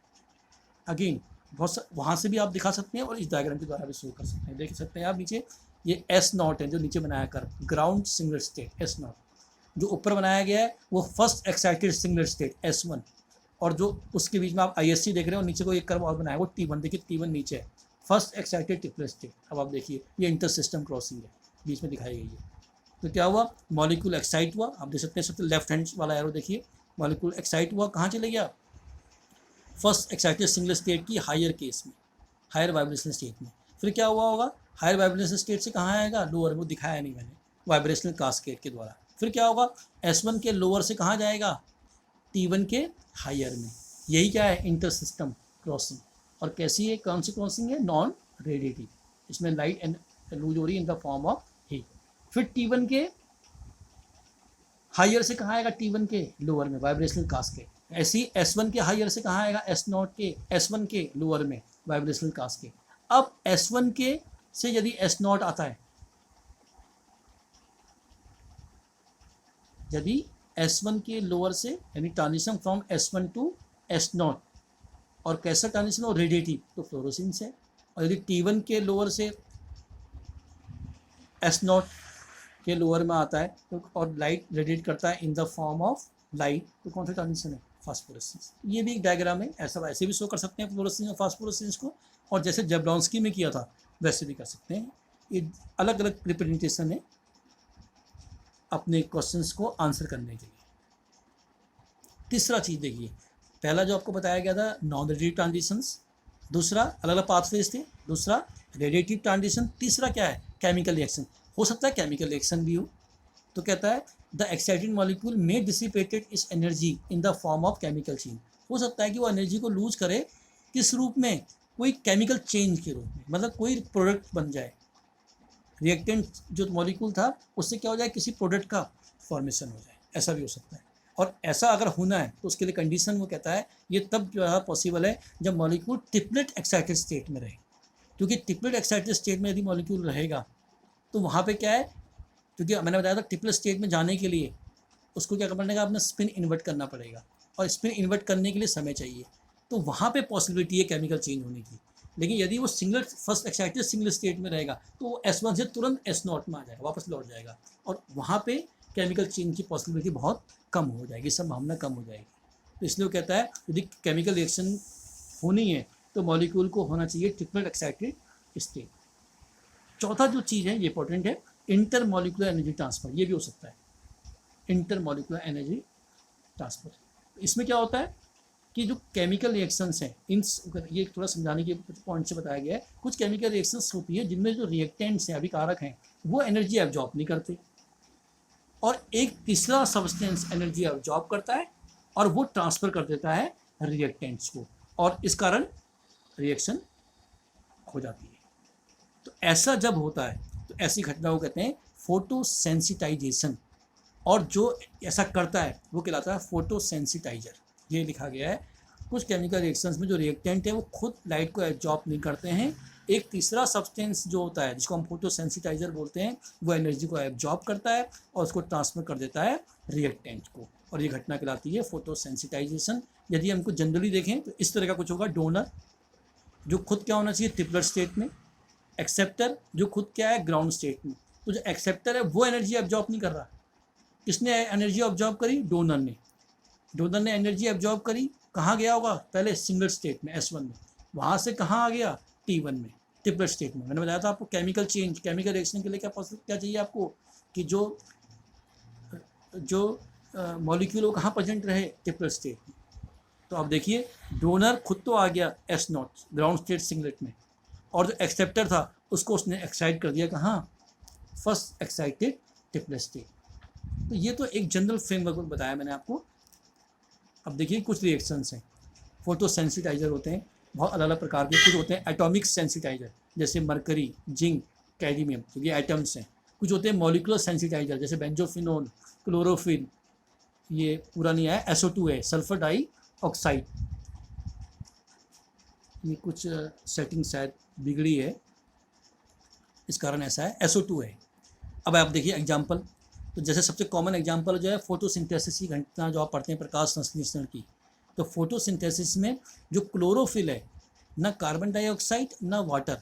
S1: अगेन बहुत वहाँ से भी आप दिखा सकते हैं और इस डायग्राम के द्वारा भी शो कर सकते हैं। देख सकते हैं आप नीचे, ये S0 है जो नीचे बनाया कर, ग्राउंड सिंगल स्टेट S0, जो ऊपर बनाया गया है वो first excited single state S1, और जो उसके बीच में आप ISC देख रहे हो, नीचे को एक कर्व और बनाया वो T1, देखिए T1 नीचे है, फर्स्ट एक्साइटेड ट्रिपलेट स्टेट। अब आप देखिए ये इंटर सिस्टम क्रॉसिंग है, बीच में दिखाई गई है। तो क्या हुआ, मॉलिक्यूल एक्साइट हुआ, आप देख सकते हैं सबसे लेफ्ट हैंड वाला एरो देखिए, मॉलिक्यूल एक्साइट हुआ, कहाँ चले गया, फर्स्ट एक्साइटेड सिंगल स्टेट की हायर केस में, हायर वाइब्रेशनल स्टेट में। फिर क्या हुआ होगा, हायर वाइब्रेशनल स्टेट से कहाँ आएगा, लोअर में, वो दिखाया नहीं मैंने, वाइब्रेशनल कास्केड के द्वारा। फिर क्या होगा, S1 के लोअर से कहाँ जाएगा, T1 के हायर में। यही क्या है, इंटर सिस्टम क्रॉसिंग। और कैसी है, कौन सी क्रॉसिंग है, नॉन रेडिएटिव, इसमें लाइट एंड लूज हो रही है इन द फॉर्म ऑफ हीट। फिर T1 के हायर से कहाँ आएगा T1 के लोअर में वाइब्रेशनल कास्ट के, ऐसे ही S1 के हायर से कहाँ आएगा S0 के S1 के लोअर में वाइब्रेशनल कास्ट के। अब S1 के से यदि S0 आता है, यदि S1 के लोअर से यानी transition from S1 to S0, और कैसा ट्रांजिशन हो, रेडिएटिव, तो फ्लोरोसेंस है। और यदि T1 के लोअर से S0 के लोअर में आता है तो और लाइट रेडिएट करता है इन द फॉर्म ऑफ लाइट, तो कौन सा ट्रांजिशन है, फास्फोरेसेंस। ये भी एक डायग्राम है, ऐसा वैसे भी शो कर सकते हैं फ्लोरोसेंस और फास्फोरेसेंस को, और जैसे जैब्लॉन्स्की में किया था वैसे भी कर सकते हैं। ये अलग अलग रिप्रेजेंटेशन है अपने क्वेश्चंस को आंसर करने के लिए। तीसरा चीज़ देखिए, पहला जो आपको बताया गया था नॉन रेडिएटिव ट्रांजिशंस, दूसरा अलग अलग पाथवेज थे, दूसरा रेडिएटिव ट्रांजिशन, तीसरा क्या है, केमिकल रिएक्शन। हो सकता है केमिकल रिएक्शन भी हो, तो कहता है the excited molecule may dissipated its energy in the form of chemical change. हो सकता है कि वो एनर्जी को लूज करे किस रूप में, कोई केमिकल चेंज के रूप में, मतलब कोई प्रोडक्ट बन जाए, रिएक्टेंट जो मॉलिक्यूल था उससे क्या हो जाए, किसी प्रोडक्ट का फॉर्मेशन हो जाए, ऐसा भी हो सकता है। और ऐसा अगर होना है तो उसके लिए कंडीशन वो कहता है ये तब जो है पॉसिबल है जब मॉलिक्यूल ट्रिपलेट एक्साइटेड स्टेट में रहे, क्योंकि ट्रिपलेट एक्साइटेड स्टेट में यदि मॉलिक्यूल रहेगा तो वहाँ पे क्या है, क्योंकि मैंने बताया था ट्रिपलेट स्टेट में जाने के लिए उसको क्या करना पड़ेगा, अपना स्पिन इन्वर्ट करना पड़ेगा, और स्पिन इन्वर्ट करने के लिए समय चाहिए, तो वहाँ पे पॉसिबिलिटी है केमिकल चेंज होने की। लेकिन यदि वो single first excited single state में रहेगा तो वो S1 से तुरंत S0 में आ जाएगा, वापस लौट जाएगा, और वहाँ पे केमिकल चेंज की पॉसिबिलिटी बहुत कम हो जाएगी, संभावना कम हो जाएगी। तो इसलिए वो कहता है यदि केमिकल रिएक्शन होनी है तो मॉलिक्यूल को होना चाहिए ट्रिपलेट एक्साइटेड स्टेट। चौथा जो चीज़ है ये इंपॉर्टेंट है, इंटर मॉलिकुलर एनर्जी ट्रांसफर, ये भी हो सकता है इंटर मॉलिकुलर एनर्जी ट्रांसफर। इसमें क्या होता है कि जो केमिकल रिएक्शंस हैं, इन ये थोड़ा समझाने के पॉइंट से बताया गया है, कुछ केमिकल रिएक्शंस होती है जिनमें जो रिएक्टेंट्स हैं, अभिकारक हैं, वो एनर्जी एब्जॉर्ब नहीं करते, और एक तीसरा सब्सटेंस एनर्जी एब्जॉर्ब करता है और वो ट्रांसफ़र कर देता है रिएक्टेंट्स को, और इस कारण रिएक्शन हो जाती है। तो ऐसा जब होता है तो ऐसी घटना को कहते हैं फोटोसेंसिटाइजेशन, और जो ऐसा करता है वो कहलाता है फोटोसेंसिटाइजर। ये लिखा गया है, कुछ केमिकल रिएक्शंस में जो रिएक्टेंट है वो खुद लाइट को एब्जॉर्ब नहीं करते हैं, एक तीसरा सब्सटेंस जो होता है जिसको हम फोटोसेंसिटाइजर बोलते हैं वो एनर्जी को एब्जॉर्ब करता है और उसको ट्रांसफर कर देता है रिएक्टेंट को, और ये घटना कहलाती है फोटोसेंसिटाइजेशन। यदि हमको जनरली देखें तो इस तरह का कुछ होगा, डोनर जो खुद क्या होना चाहिए ट्रिपलेट स्टेट में, एक्सेप्टर जो खुद क्या है ग्राउंड स्टेट में। तो जो एक्सेप्टर है वो एनर्जी एब्जॉर्ब नहीं कर रहा, किसने एनर्जी ऑब्जॉर्व करी, डोनर ने। डोनर ने एनर्जी एब्जॉर्ब करी, कहाँ गया होगा, पहले सिंगल स्टेट में S1 में, वहाँ से कहाँ आ गया T1 में, ट्रिपलेट स्टेट में। मैंने बताया था आपको केमिकल चेंज, केमिकल रिएक्शन के लिए क्या चाहिए आपको, कि जो मॉलिक्यूल वो कहाँ प्रेजेंट रहे, ट्रिपलेट स्टेट में। तो अब देखिए डोनर खुद तो आ गया S0 ग्राउंड स्टेट सिंगलेट में, और जो एक्सेप्टर था उसको उसने एक्साइट कर दिया कहाँ, फर्स्ट एक्साइटेड ट्रिपलेट स्टेट। तो ये तो एक जनरल फ्रेमवर्क बताया मैंने आपको। अब देखिए कुछ रिएक्शंस हैं, फोटोसेंसिटाइजर होते हैं बहुत अलग अलग प्रकार के, कुछ होते हैं एटॉमिक सेंसिटाइजर जैसे मरकरी, जिंक, कैडमियम, तो ये एटम्स हैं। कुछ होते हैं मॉलिकुलर सेंसिटाइजर जैसे बेंजोफिनोल, क्लोरोफिल, ये पूरा नहीं आया, SO2 है, सल्फर डाई ऑक्साइड। ये कुछ सेटिंग शायद बिगड़ी है इस कारण ऐसा है, SO2 है। अब आप देखिए एग्जाम्पल, तो जैसे सबसे कॉमन एग्जांपल जो है फोटोसिंथेसिस की घटना जो आप पढ़ते हैं प्रकाश संश्लेषण की, तो फोटोसिंथेसिस में जो क्लोरोफिल है, ना कार्बन डाइऑक्साइड ना वाटर,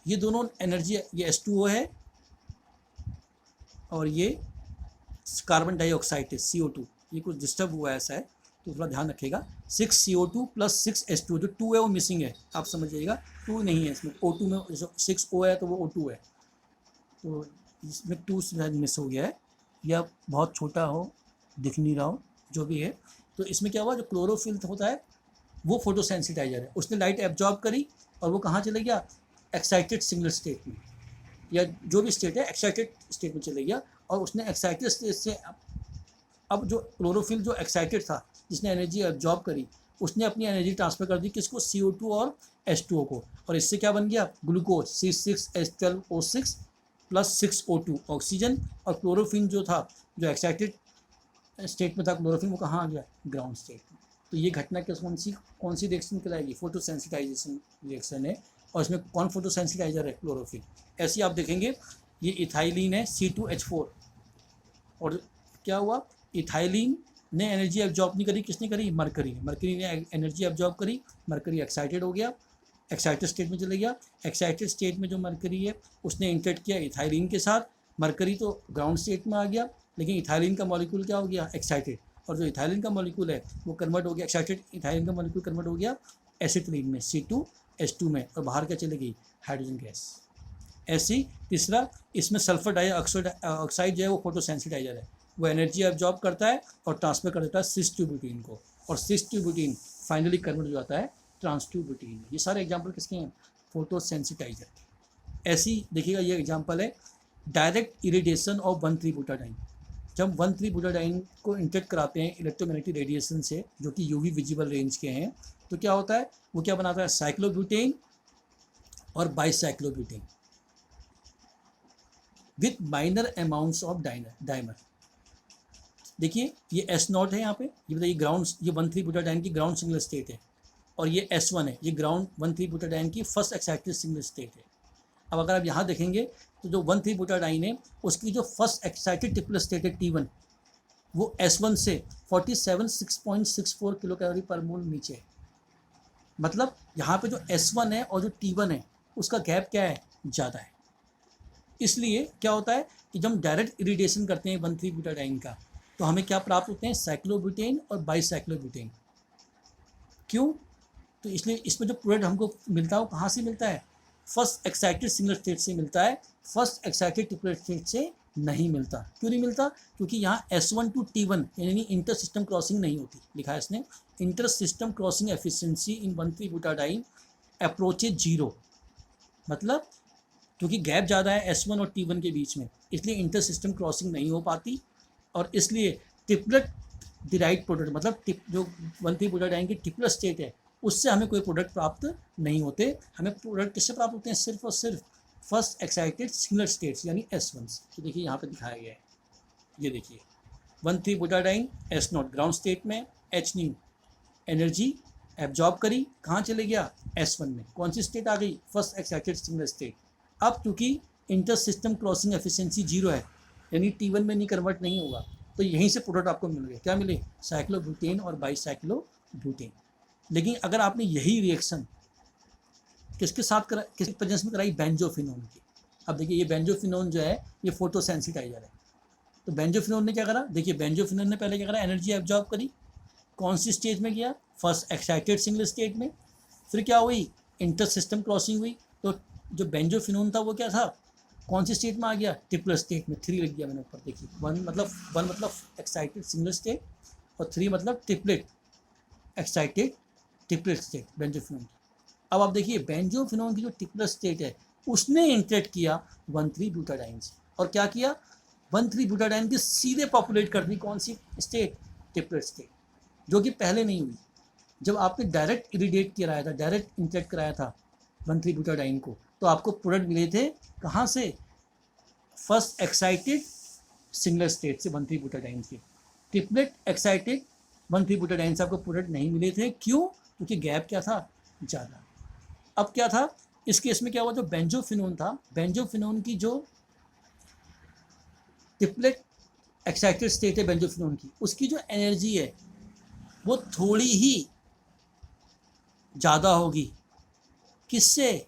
S1: ये दोनों एनर्जी, ये H2O है और ये कार्बन डाइऑक्साइड है CO2, ये कुछ डिस्टर्ब हुआ है ऐसा है तो थोड़ा ध्यान रखिएगा। 6 CO2 प्लस 6 H2O, जो 2 है वो मिसिंग है, आप समझिएगा 2 नहीं है इसमें, O2 में 6 O है तो वो O2 है, तो इसमें 2 शायद मिस हो गया है या बहुत छोटा हो, दिख नहीं रहा हो, जो भी है। तो इसमें क्या हुआ, जो क्लोरोफिल होता है वो फोटोसेंसिटाइजर है, उसने लाइट एब्जॉर्ब करी और वो कहाँ चले गया, एक्साइटेड सिंगल स्टेट में, या जो भी स्टेट है एक्साइटेड स्टेट में चले गया, और उसने एक्साइटेड स्टेट से अब जो क्लोरोफिल जो एक्साइटेड था जिसने एनर्जी एब्जॉर्ब करी, उसने अपनी एनर्जी ट्रांसफर कर दी किसको, CO2 और H2O को, और इससे क्या बन गया, glucose C6H12O6 plus 6O2 oxygen, और क्लोरोफिन जो था जो एक्साइटेड स्टेट में था क्लोरोफिल, वो कहाँ आ गया, ग्राउंड स्टेट में। तो ये घटना कौन सी रिएक्शन कहलाएगी, फोटोसेंसिटाइजेशन रिएक्शन है, और इसमें कौन फोटोसेंसिटाइजर है, क्लोरोफिल। ऐसे आप देखेंगे ये इथाइलिन है C2H4, और क्या हुआ, इथाइलिन ने एनर्जी एब्जॉर्ब नहीं करी, किसने करी, मरकरी ने एनर्जी एब्जॉर्ब करी, मरकरी एक्साइटेड हो गया, एक्साइटेड स्टेट में चले गया। एक्साइटेड स्टेट में जो मरकरी है उसने इंटरेक्ट किया इथाइलिन के साथ, मरकरी तो ग्राउंड स्टेट में आ गया, लेकिन इथाइलिन का मॉलिक्यूल क्या हो गया, एक्साइटेड, और जो इथाइलिन का मॉलिक्यूल है वो कन्वर्ट हो गया, एक्साइटेड इथाइलिन का मॉलिक्यूल कन्वर्ट हो गया एसिटिलीन में, C2H2 में, और बाहर क्या चली गई, हाइड्रोजन गैस। ऐसी तीसरा, इसमें सल्फर डाइऑक्साइड जो है वो फोटोसेंसिटाइजर है, वो एनर्जी एब्जॉर्ब करता है और ट्रांसफर कर देता है सिस टू ब्यूटीन को, और सिस टू ब्यूटीन फाइनली कन्वर्ट हो जाता है ट्रांस टू ब्यूटीन। ये सारे एग्जाम्पल किसके हैं, फोटोसेंसिटाइजर। ऐसी देखिएगा ये एग्जाम्पल है डायरेक्ट इरिडेशन ऑफ 1,3-ब्यूटाडाइन। जब 1,3-ब्यूटाडाइन को इंटरेक्ट कराते हैं इलेक्ट्रोमैग्नेटिक रेडिएशन से, जो कि यूवी विजिबल रेंज के हैं, तो क्या होता है, वो क्या बनाता है, साइक्लोब्यूटेन और bicyclobutane with minor amounts of dimer. देखिए ये S0 है यहाँ पे, ये बताइए ग्राउंड, ये 1,3-ब्यूटाडाइन की ग्राउंड सिंगल स्टेट है, और ये S1 है, ये ग्राउंड 1,3-ब्यूटाडाइन की फर्स्ट एक्साइटेड सिंगल स्टेट है। अब अगर आप यहाँ देखेंगे तो जो 1,3-ब्यूटाडाइन है उसकी जो फर्स्ट एक्साइटेड ट्रिपल स्टेट है T1, वो S1 से 47.64 किलो कैलोरी पर मोल नीचे है। मतलब यहाँ पे जो S1 है और जो T1 है उसका गैप क्या है, ज़्यादा है। इसलिए क्या होता है कि जब हम डायरेक्ट इरिडेशन करते हैं 1,3-ब्यूटाडाइन का, तो हमें क्या प्राप्त होते हैं, साइक्लोब्यूटेन और बाईसाइक्लोब्यूटेन। क्यों, तो इसलिए इसमें जो प्रोडक्ट हमको मिलता है वो कहाँ से मिलता है, फर्स्ट एक्साइटेड सिंगल स्टेट से मिलता है, फर्स्ट एक्साइटेड ट्रिपलेट स्टेट से नहीं मिलता। क्यों नहीं मिलता, क्योंकि यहाँ S1 to T1 यानी इंटर सिस्टम क्रॉसिंग नहीं होती, लिखा है इसने, इंटर सिस्टम क्रॉसिंग एफिशिएंसी इन 1,3-ब्यूटाडाइन अप्रोचेज 0। मतलब क्योंकि गैप ज़्यादा है S1 और T1 के बीच में, इसलिए इंटर सिस्टम क्रॉसिंग नहीं हो पाती, और इसलिए ट्रिपलेट डिराइव्ड प्रोडक्ट, मतलब जो 1,3-ब्यूटाडाइन की ट्रिपलेट स्टेट है उससे हमें कोई प्रोडक्ट प्राप्त नहीं होते। हमें प्रोडक्ट किससे प्राप्त होते हैं, सिर्फ और सिर्फ फर्स्ट एक्साइटेड सिंगल स्टेट्स यानी S1 से। तो देखिए यहाँ पे दिखाया गया है, ये देखिए 1,3-ब्यूटाडाइन S0 ग्राउंड स्टेट में, H न्यू एनर्जी एब्जॉर्ब करी, कहाँ चले गया, S1 में, कौन सी स्टेट आ गई, फर्स्ट एक्साइटेड सिंगल स्टेट। अब क्योंकि इंटर सिस्टम क्रॉसिंग एफिशिएंसी 0 है, यानी T1 में नहीं कन्वर्ट नहीं होगा, तो यहीं से प्रोडक्ट आपको मिल गया, क्या मिले, साइक्लोब्यूटेन और बाईसाइक्लोब्यूटेन। लेकिन अगर आपने यही रिएक्शन किसके साथ करा, किस प्रेजेंस में कराई, बेंजोफिनोन की। अब देखिए ये बेंजोफिनोन जो है ये फोटोसेंसिटाइजर है, तो बेंजोफिनोन ने क्या करा, देखिए बेंजोफिनोन ने पहले क्या करा, एनर्जी एब्जॉर्ब करी, कौन सी स्टेज में गया, फर्स्ट एक्साइटेड सिंगल स्टेट में, फिर क्या हुई, इंटर सिस्टम क्रॉसिंग हुई, तो जो बेंजोफिनोन था वो क्या था, कौन सी स्टेट में आ गया, ट्रिपल स्टेट में, 3 लिख दिया मैंने ऊपर, देखिए 1 मतलब एक्साइटेड सिंगल स्टेट, और 3 मतलब triplet excited triplet state benzophenone. अब आप देखिए बेंजोफिनोन की जो ट्रिपलेट स्टेट है उसने इंटरेक्ट किया 1,3-ब्यूटाडाइन से, और क्या किया, 1,3-ब्यूटाडाइन की सीधे पॉपुलेट कर दी कौन सी स्टेट, ट्रिपलेट स्टेट, जो कि पहले नहीं हुई। जब आपने डायरेक्ट इरिडेट कराया था, डायरेक्ट इंटरेक्ट कराया था 1,3-ब्यूटाडाइन को, तो आपको प्रोडक्ट मिले थे कहाँ से, फर्स्ट एक्साइटेड सिंगल स्टेट से 1,3-ब्यूटाडाइन के। ट्रिपलेट एक्साइटेड 1,3-ब्यूटाडाइन से आपको प्रोडक्ट नहीं मिले थे, क्यों, क्योंकि गैप क्या था, ज़्यादा। अब क्या था इस केस में, क्या हुआ, जो बेंजोफिनोन था, बेंजोफिनोन की जो ट्रिपलेट एक्साइटेड स्टेट है बेंजोफिनोन की, उसकी जो एनर्जी है वो थोड़ी ही ज़्यादा होगी, किससे,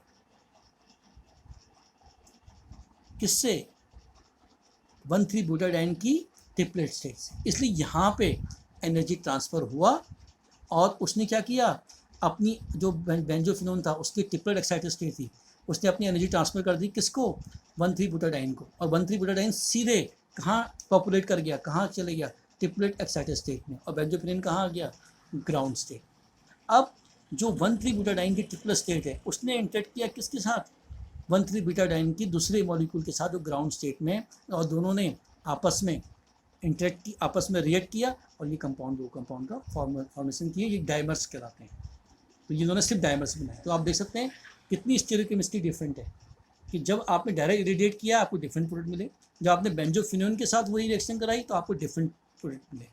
S1: 1,3-ब्यूटाडाइन की ट्रिपलेट स्टेट से। इसलिए यहाँ पे एनर्जी ट्रांसफ़र हुआ, और उसने क्या किया, अपनी जो बेंजोफिनोन था उसकी ट्रिपलेट एक्साइटेड स्टेट थी, उसने अपनी एनर्जी ट्रांसफ़र कर दी किसको, 1,3-ब्यूटाडाइन को, और 1,3-ब्यूटाडाइन सीधे कहाँ पॉपुलेट कर गया, कहाँ चले गया, ट्रिपलेट एक्साइटेड स्टेट में, और बेंजोफिनोन कहाँ आ गया, ग्राउंड स्टेट। अब जो 1,3-ब्यूटाडाइन की ट्रिपलेट स्टेट है उसने इंटरेक्ट किया किसके साथ, 1,3-ब्यूटाडाइन की दूसरे मॉलिक्यूल के साथ जो ग्राउंड स्टेट में, और दोनों ने आपस में इंटरेक्ट की, आपस में रिएक्ट किया, और ये कंपाउंड, दो कंपाउंड का फॉर्मेशन किए, ये डाइमर्स कहलाते हैं। तो ये दोनों सिर्फ डाइमर्स बनाए। तो आप देख सकते हैं कितनी स्टीरियोकेमिस्ट्री डिफरेंट है, कि जब आपने डायरेक्ट इरिडेट किया आपको डिफरेंट प्रोडक्ट मिले, जब आपने बेंजोफिनोन के साथ वही रिएक्शन कराई तो आपको डिफरेंट प्रोडक्ट मिले।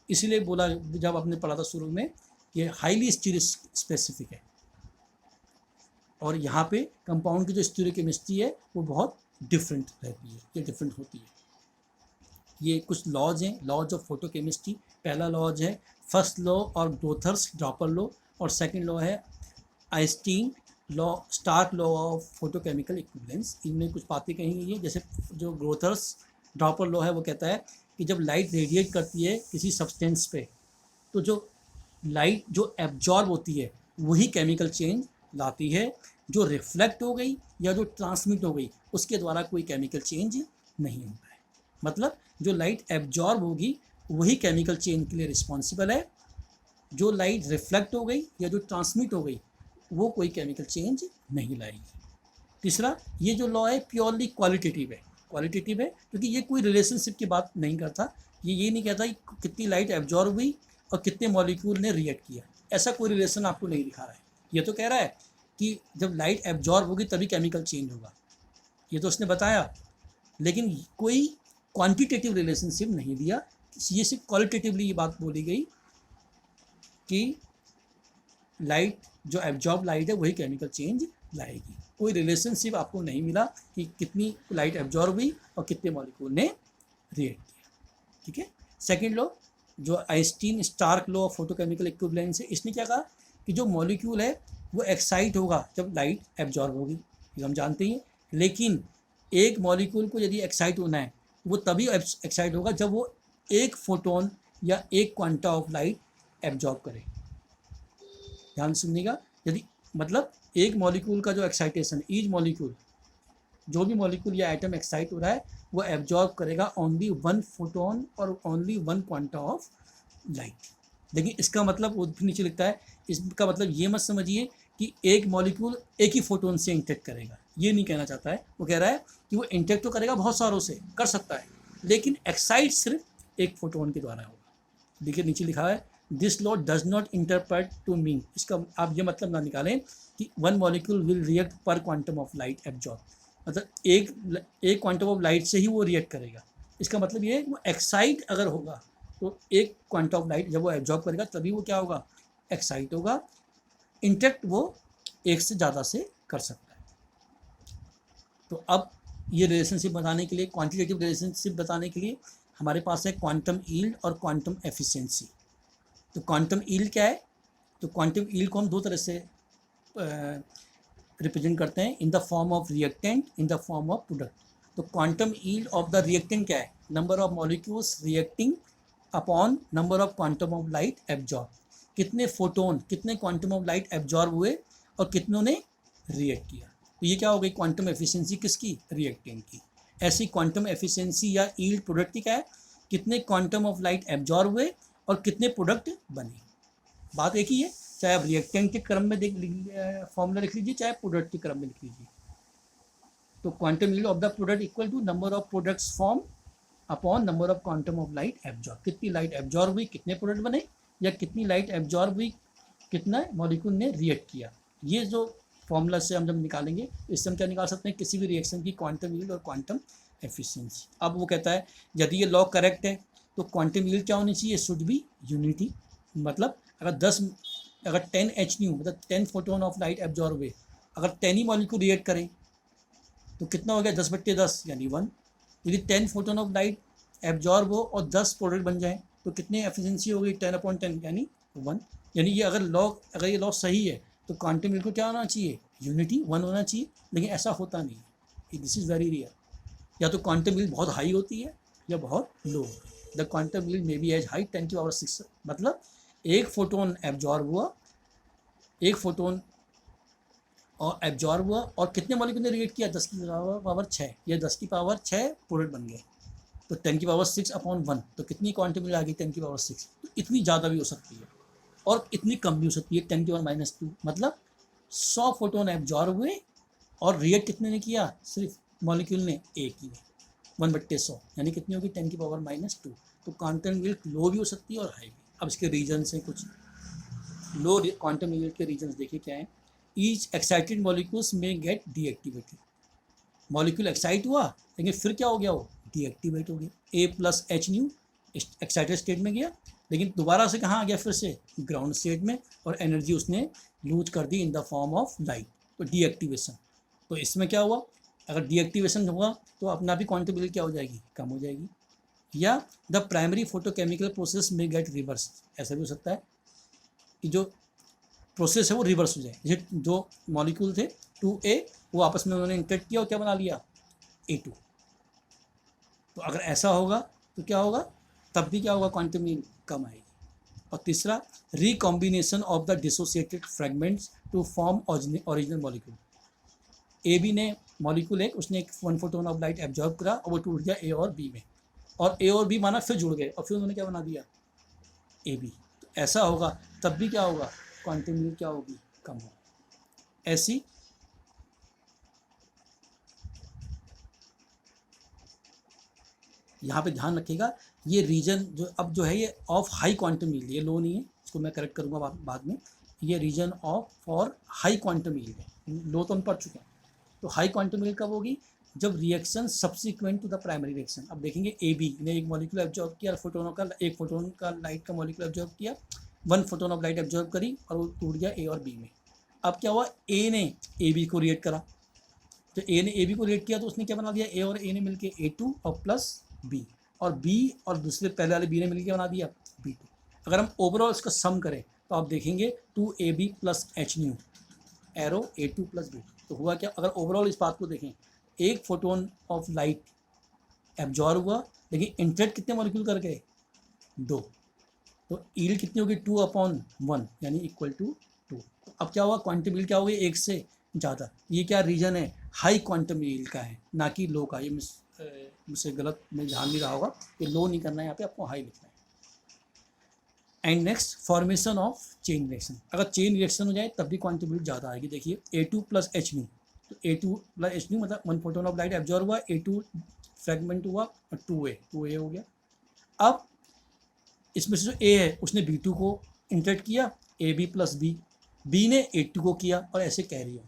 S1: इसीलिए बोला जब आपने पढ़ा था शुरू में, ये हाईली स्टीरियो स्पेसिफिक है। और यहाँ पे कंपाउंड की जो स्टीरियोकेमिस्ट्री है वो बहुत डिफरेंट रहती है, ये डिफरेंट होती है। ये कुछ लॉज हैं, लॉज ऑफ फोटोकेमिस्ट्री। पहला लॉज है फर्स्ट लॉ और ग्रोथर्स ड्रॉपर लॉ, और सेकंड लॉ है Einstein law, Stark law of photochemical equivalence. इनमें कुछ बातें कही गई है, जैसे जो ग्रोथर्स ड्रॉपर लॉ है वो कहता है कि जब लाइट रेडिएट करती है किसी सब्सटेंस पे, तो जो लाइट जो एब्जॉर्ब होती है वही केमिकल चेंज लाती है, जो रिफ्लेक्ट हो गई या जो ट्रांसमिट हो गई उसके द्वारा कोई केमिकल चेंज नहीं होता है। मतलब जो लाइट एब्जॉर्ब होगी वही केमिकल चेंज के लिए रिस्पॉन्सिबल है, जो लाइट रिफ्लेक्ट हो गई या जो ट्रांसमिट हो गई वो कोई केमिकल चेंज नहीं लाएगी। तीसरा, ये जो लॉ है प्योरली क्वालिटेटिव है। क्वालिटेटिव है क्योंकि ये कोई रिलेशनशिप की बात नहीं करता, ये नहीं कहता कि कितनी लाइट एब्जॉर्ब हुई और कितने मॉलिक्यूल ने रिएक्ट किया, ऐसा कोई रिलेशन आपको नहीं दिखा रहा है। ये तो कह रहा है कि जब लाइट एब्जॉर्ब होगी तभी केमिकल चेंज होगा, ये तो उसने बताया, लेकिन कोई क्वांटिटेटिव रिलेशनशिप नहीं दिया। ये सिर्फ क्वालिटेटिवली ये बात बोली गई कि लाइट जो एब्जॉर्ब लाइट है वही केमिकल चेंज लाएगी। कोई रिलेशनशिप आपको नहीं मिला कि कितनी लाइट एब्जॉर्ब हुई और कितने मॉलिक्यूल ने रिएक्ट किया। ठीक है। सेकेंड लॉ जो Einstein Stark law of photochemical equivalence है, इसने क्या कहा कि जो मॉलिक्यूल है वो एक्साइट होगा जब लाइट एब्जॉर्ब होगी, ये हम जानते ही हैं। लेकिन एक मॉलिक्यूल को यदि एक्साइट होना है वो तभी एक्साइट होगा जब वो एक फोटोन या एक क्वांटा ऑफ लाइट एब्जॉर्ब करे। ध्यान सुनिएगा, यदि मतलब एक मॉलिक्यूल का जो एक्साइटेशन, ईच मॉलिक्यूल, जो भी मॉलिक्यूल या एटम एक्साइट हो रहा है वो एब्जॉर्ब करेगा ओनली वन फोटोन और only one quanta of light. लेकिन इसका मतलब वो भी नीचे लिखता है, इसका मतलब ये मत समझिए कि एक मॉलिक्यूल एक ही फोटोन से इंटरेक्ट करेगा, ये नहीं कहना चाहता है। वो कह रहा है कि वो इंटरेक्ट तो करेगा बहुत सारों से, कर सकता है, लेकिन एक्साइट सिर्फ एक फोटोन के द्वारा होगा। देखिए नीचे लिखा है this law does not interpret to mean, इसका आप ये मतलब ना निकालें कि one molecule will react per quantum of light absorb, मतलब एक क्वांटम ऑफ लाइट से ही वो रिएक्ट करेगा। इसका मतलब ये है वो एक्साइट अगर होगा तो एक क्वांटम ऑफ लाइट जब वो एब्जॉर्ब करेगा तभी वो क्या होगा, एक्साइट होगा। इंटरेक्ट वो एक से ज़्यादा से कर सकता है। तो अब ये रिलेशनशिप बताने के लिए, क्वांटिटेटिव रिलेशनशिप बताने के लिए हमारे पास है क्वांटम यील्ड और क्वांटम एफिशिएंसी। तो क्वांटम यील्ड क्या है, तो क्वांटम यील्ड को हम दो तरह से रिप्रेजेंट करते हैं, in the form of reactant, in the form of product. तो quantum yield of the reactant क्या है, number of molecules reacting upon number of quantum of light absorb, कितने फोटोन, कितने क्वांटम ऑफ लाइट एब्जॉर्ब हुए और कितनों ने react किया। तो ये क्या हो गई क्वांटम एफिशिएंसी किसकी, रिएक्टेंट की। ऐसी क्वांटम एफिशिएंसी या यील्ड प्रोडक्ट की क्या है, कितने क्वांटम ऑफ लाइट एब्जॉर्ब हुए और कितने प्रोडक्ट बने। बात एक ही है, चाहे आप रिएक्टेंट के क्रम में फॉर्मूला लिख लीजिए चाहे प्रोडक्ट के क्रम में लिख लीजिए। तो quantum yield of the product equal to number of products form upon number of quantum of light absorb, कितनी लाइट एब्जॉर्ब हुई कितने प्रोडक्ट बने, या कितनी लाइट एब्जॉर्ब हुई कितना मॉलिक्यूल ने रिएक्ट किया। ये जो फॉर्मूला से हम जब निकालेंगे इससे हम क्या निकाल सकते हैं, किसी भी रिएक्शन की क्वांटम यील्ड और क्वांटम एफिशिएंसी। अब वो कहता है यदि ये लॉ करेक्ट है तो क्वांटम यील्ड क्या होनी चाहिए, शुड बी यूनिटी। मतलब अगर 10 HU मतलब 10 फोटोन ऑफ लाइट एब्जॉर्ब हुए, अगर 10 ही मॉलिक्यूल रिएक्ट करें तो कितना हो गया 10/10 यानी 1। यदि 10 फोटोन ऑफ लाइट एब्जॉर्ब हो और 10 प्रोडक्ट बन जाए तो कितनी एफिशिएंसी हो गई 10/10 यानी 1। यानी ये अगर ये लॉ सही है तो क्वांटम यील्ड को क्या होना चाहिए, यूनिटी 1 होना चाहिए, लेकिन ऐसा होता नहीं है, दिस इज़ वेरी रेयर। या तो क्वांटम यील्ड बहुत हाई होती है या बहुत low. The quantum yield may be as high 10⁻⁶, मतलब एक फोटोन एब्जॉर्ब हुआ, एक फोटोन और एब्जॉर्ब हुआ और कितने मॉलिक्यूल ने रिएक्ट किया 10⁻6, ये 10⁻6 प्रोडक्ट बन गए, तो 10⁻6/1, तो कितनी क्वांटम यील्ड आ गई 10⁻6। तो इतनी ज़्यादा भी हो सकती है और इतनी कम भी हो सकती है 10⁻², मतलब 100 फोटोन एब्जॉर्ब हुए और रिएक्ट कितने ने किया, सिर्फ मॉलिक्यूल ने एक ही, 1/100 यानी कितनी होगी 10⁻²। तो क्वांटम यील्ड लो भी हो सकती है और हाई भी। अब इसके रीजन्स हैं कुछ, लो क्वांटम यील्ड के रीजन्स देखिए क्या है। ईच एक्साइटेड मॉलिक्यूल्स में गेट डीएक्टिवेटेड, मॉलिक्यूल एक्साइट हुआ लेकिन फिर क्या हो गया, वो डीएक्टिवेट हो गया। A+H न्यू एक्साइटेड स्टेट में गया, लेकिन दोबारा से कहाँ आ गया, फिर से ग्राउंड स्टेट में, और एनर्जी उसने लूज कर दी in the form of light, तो डीएक्टिवेशन। तो इसमें क्या हुआ, अगर डीएक्टिवेशन हुआ तो अपना भी क्वांटिबिलिटी क्या हो जाएगी, कम हो जाएगी। या द प्राइमरी फोटोकेमिकल प्रोसेस में गेट रिवर्स, ऐसा भी हो सकता है कि जो प्रोसेस है वो रिवर्स हो जाए, जैसे जो मॉलिक्यूल थे 2A वो आपस में उन्होंने इंटरेक्ट किया और क्या बना लिया, A2। तो अगर ऐसा होगा तो क्या होगा, तब भी क्या होगा, क्वांटम ईल्ड कम आएगी। और तीसरा, recombination of the dissociated fragments to form original molecule. A B ने मॉलिक्यूल एक, उसने एक 1 फोटोन ऑफ लाइट एब्जॉर्ब करा और वो टूट गया ए और बी में, और ए और बी माना फिर जुड़ गए और फिर उन्होंने क्या बना दिया, ए बी। तो ऐसा होगा तब भी क्या होगा, क्वांटम ईल्ड क्या होगी, कम होगी। ऐसी यहाँ पे ध्यान रखिएगा, ये रीजन जो अब जो है ये ऑफ हाई क्वांटम ईल्ड, ये लो नहीं है, इसको मैं करेक्ट करूँगा बाद में। ये reason of for high quantum yield है, लो तो हम पढ़ चुके हैं। तो हाई क्वांटम ईल्ड कब होगी, जब reaction subsequent to the primary reaction. अब देखेंगे ए बी ने एक मॉलिक्यूल एब्जॉर्ब किया, फोटोनों का एक फोटोन का लाइट का मॉलिक्यूल एब्जॉर्ब किया, 1 फोटोन ऑफ लाइट एब्जॉर्ब करी और वो टूट गया ए और बी में। अब क्या हुआ, ए ने ए बी को रिएक्ट करा, तो ए ने ए बी को रिएक्ट किया तो उसने क्या बना दिया, ए और ए ने मिलकर A2 और प्लस बी, और बी और दूसरे पहले वाले बी ने मिलकर बना दिया B2। अगर हम ओवरऑल इसका सम करें तो आप देखेंगे 2AB plus H new arrow A2 plus B2। तो हुआ क्या, अगर ओवरऑल इस बात को देखें, एक फोटोन ऑफ लाइट एब्जॉर्ब हुआ लेकिन इंटरेक्ट कितने मॉलिक्यूल कर गए, 2। तो ईल्ड कितनी होगी, 2/1 यानी इक्वल टू 2। अब क्या हुआ, क्वांटम ईल्ड क्या होगी, 1 से ज़्यादा। ये क्या रीजन है, हाई क्वांटम ईल्ड का है, ना कि लो का। ये मुझसे गलत में ध्यान नहीं रहा होगा, ये लो नहीं करना है, यहाँ पे आपको हाई लिखना है। And next, formation of chain reaction. अगर चेन रिएक्शन हो जाए तब भी क्वांटम ईल्ड ज़्यादा आएगी। देखिए A2 प्लस एच न्यू, तो A2 प्लस एच न्यू मतलब 1 फोटोन ऑफ लाइट एब्जॉर्ब हुआ, A2 फ्रेगमेंट हुआ और 2A हो गया। अब इसमें से जो A है उसने B2 को इंटरेक्ट किया, AB प्लस बी ने A2 को किया, और ऐसे कैरी हो,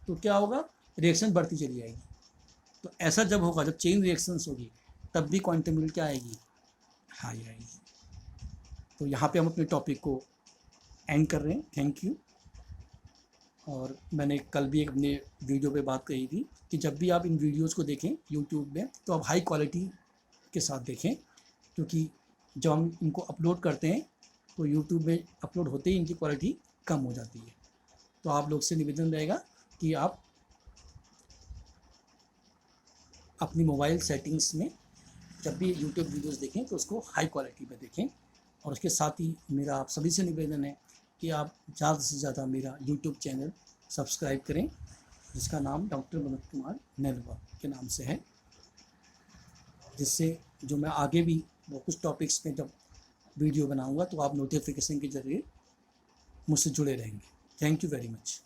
S1: तो क्या होगा, रिएक्शन बढ़ती चली जाएगी। तो ऐसा जब होगा, जब चेन रिएक्शंस होगी, तब भी क्वांटम ईल्ड क्या आएगी, हाई आएगी। तो यहाँ पे हम अपने टॉपिक को एंड कर रहे हैं। Thank you. और मैंने कल भी एक अपने वीडियो पे बात कही थी कि जब भी आप इन वीडियोस को देखें यूट्यूब में तो आप हाई क्वालिटी के साथ देखें, क्योंकि जब हम इनको अपलोड करते हैं तो यूट्यूब में अपलोड होते ही इनकी क्वालिटी कम हो जाती है। तो आप लोग से निवेदन रहेगा कि आप अपनी मोबाइल सेटिंग्स में जब भी यूट्यूब वीडियोस देखें तो उसको हाई क्वालिटी में देखें। और उसके साथ ही मेरा आप सभी से निवेदन है कि आप ज़्यादा से ज़्यादा मेरा यूट्यूब चैनल सब्सक्राइब करें, जिसका नाम डॉक्टर मनोज कुमार नेलवा के नाम से है, जिससे जो मैं आगे भी वो कुछ टॉपिक्स में जब वीडियो बनाऊंगा तो आप नोटिफिकेशन के ज़रिए मुझसे जुड़े रहेंगे। Thank you very much.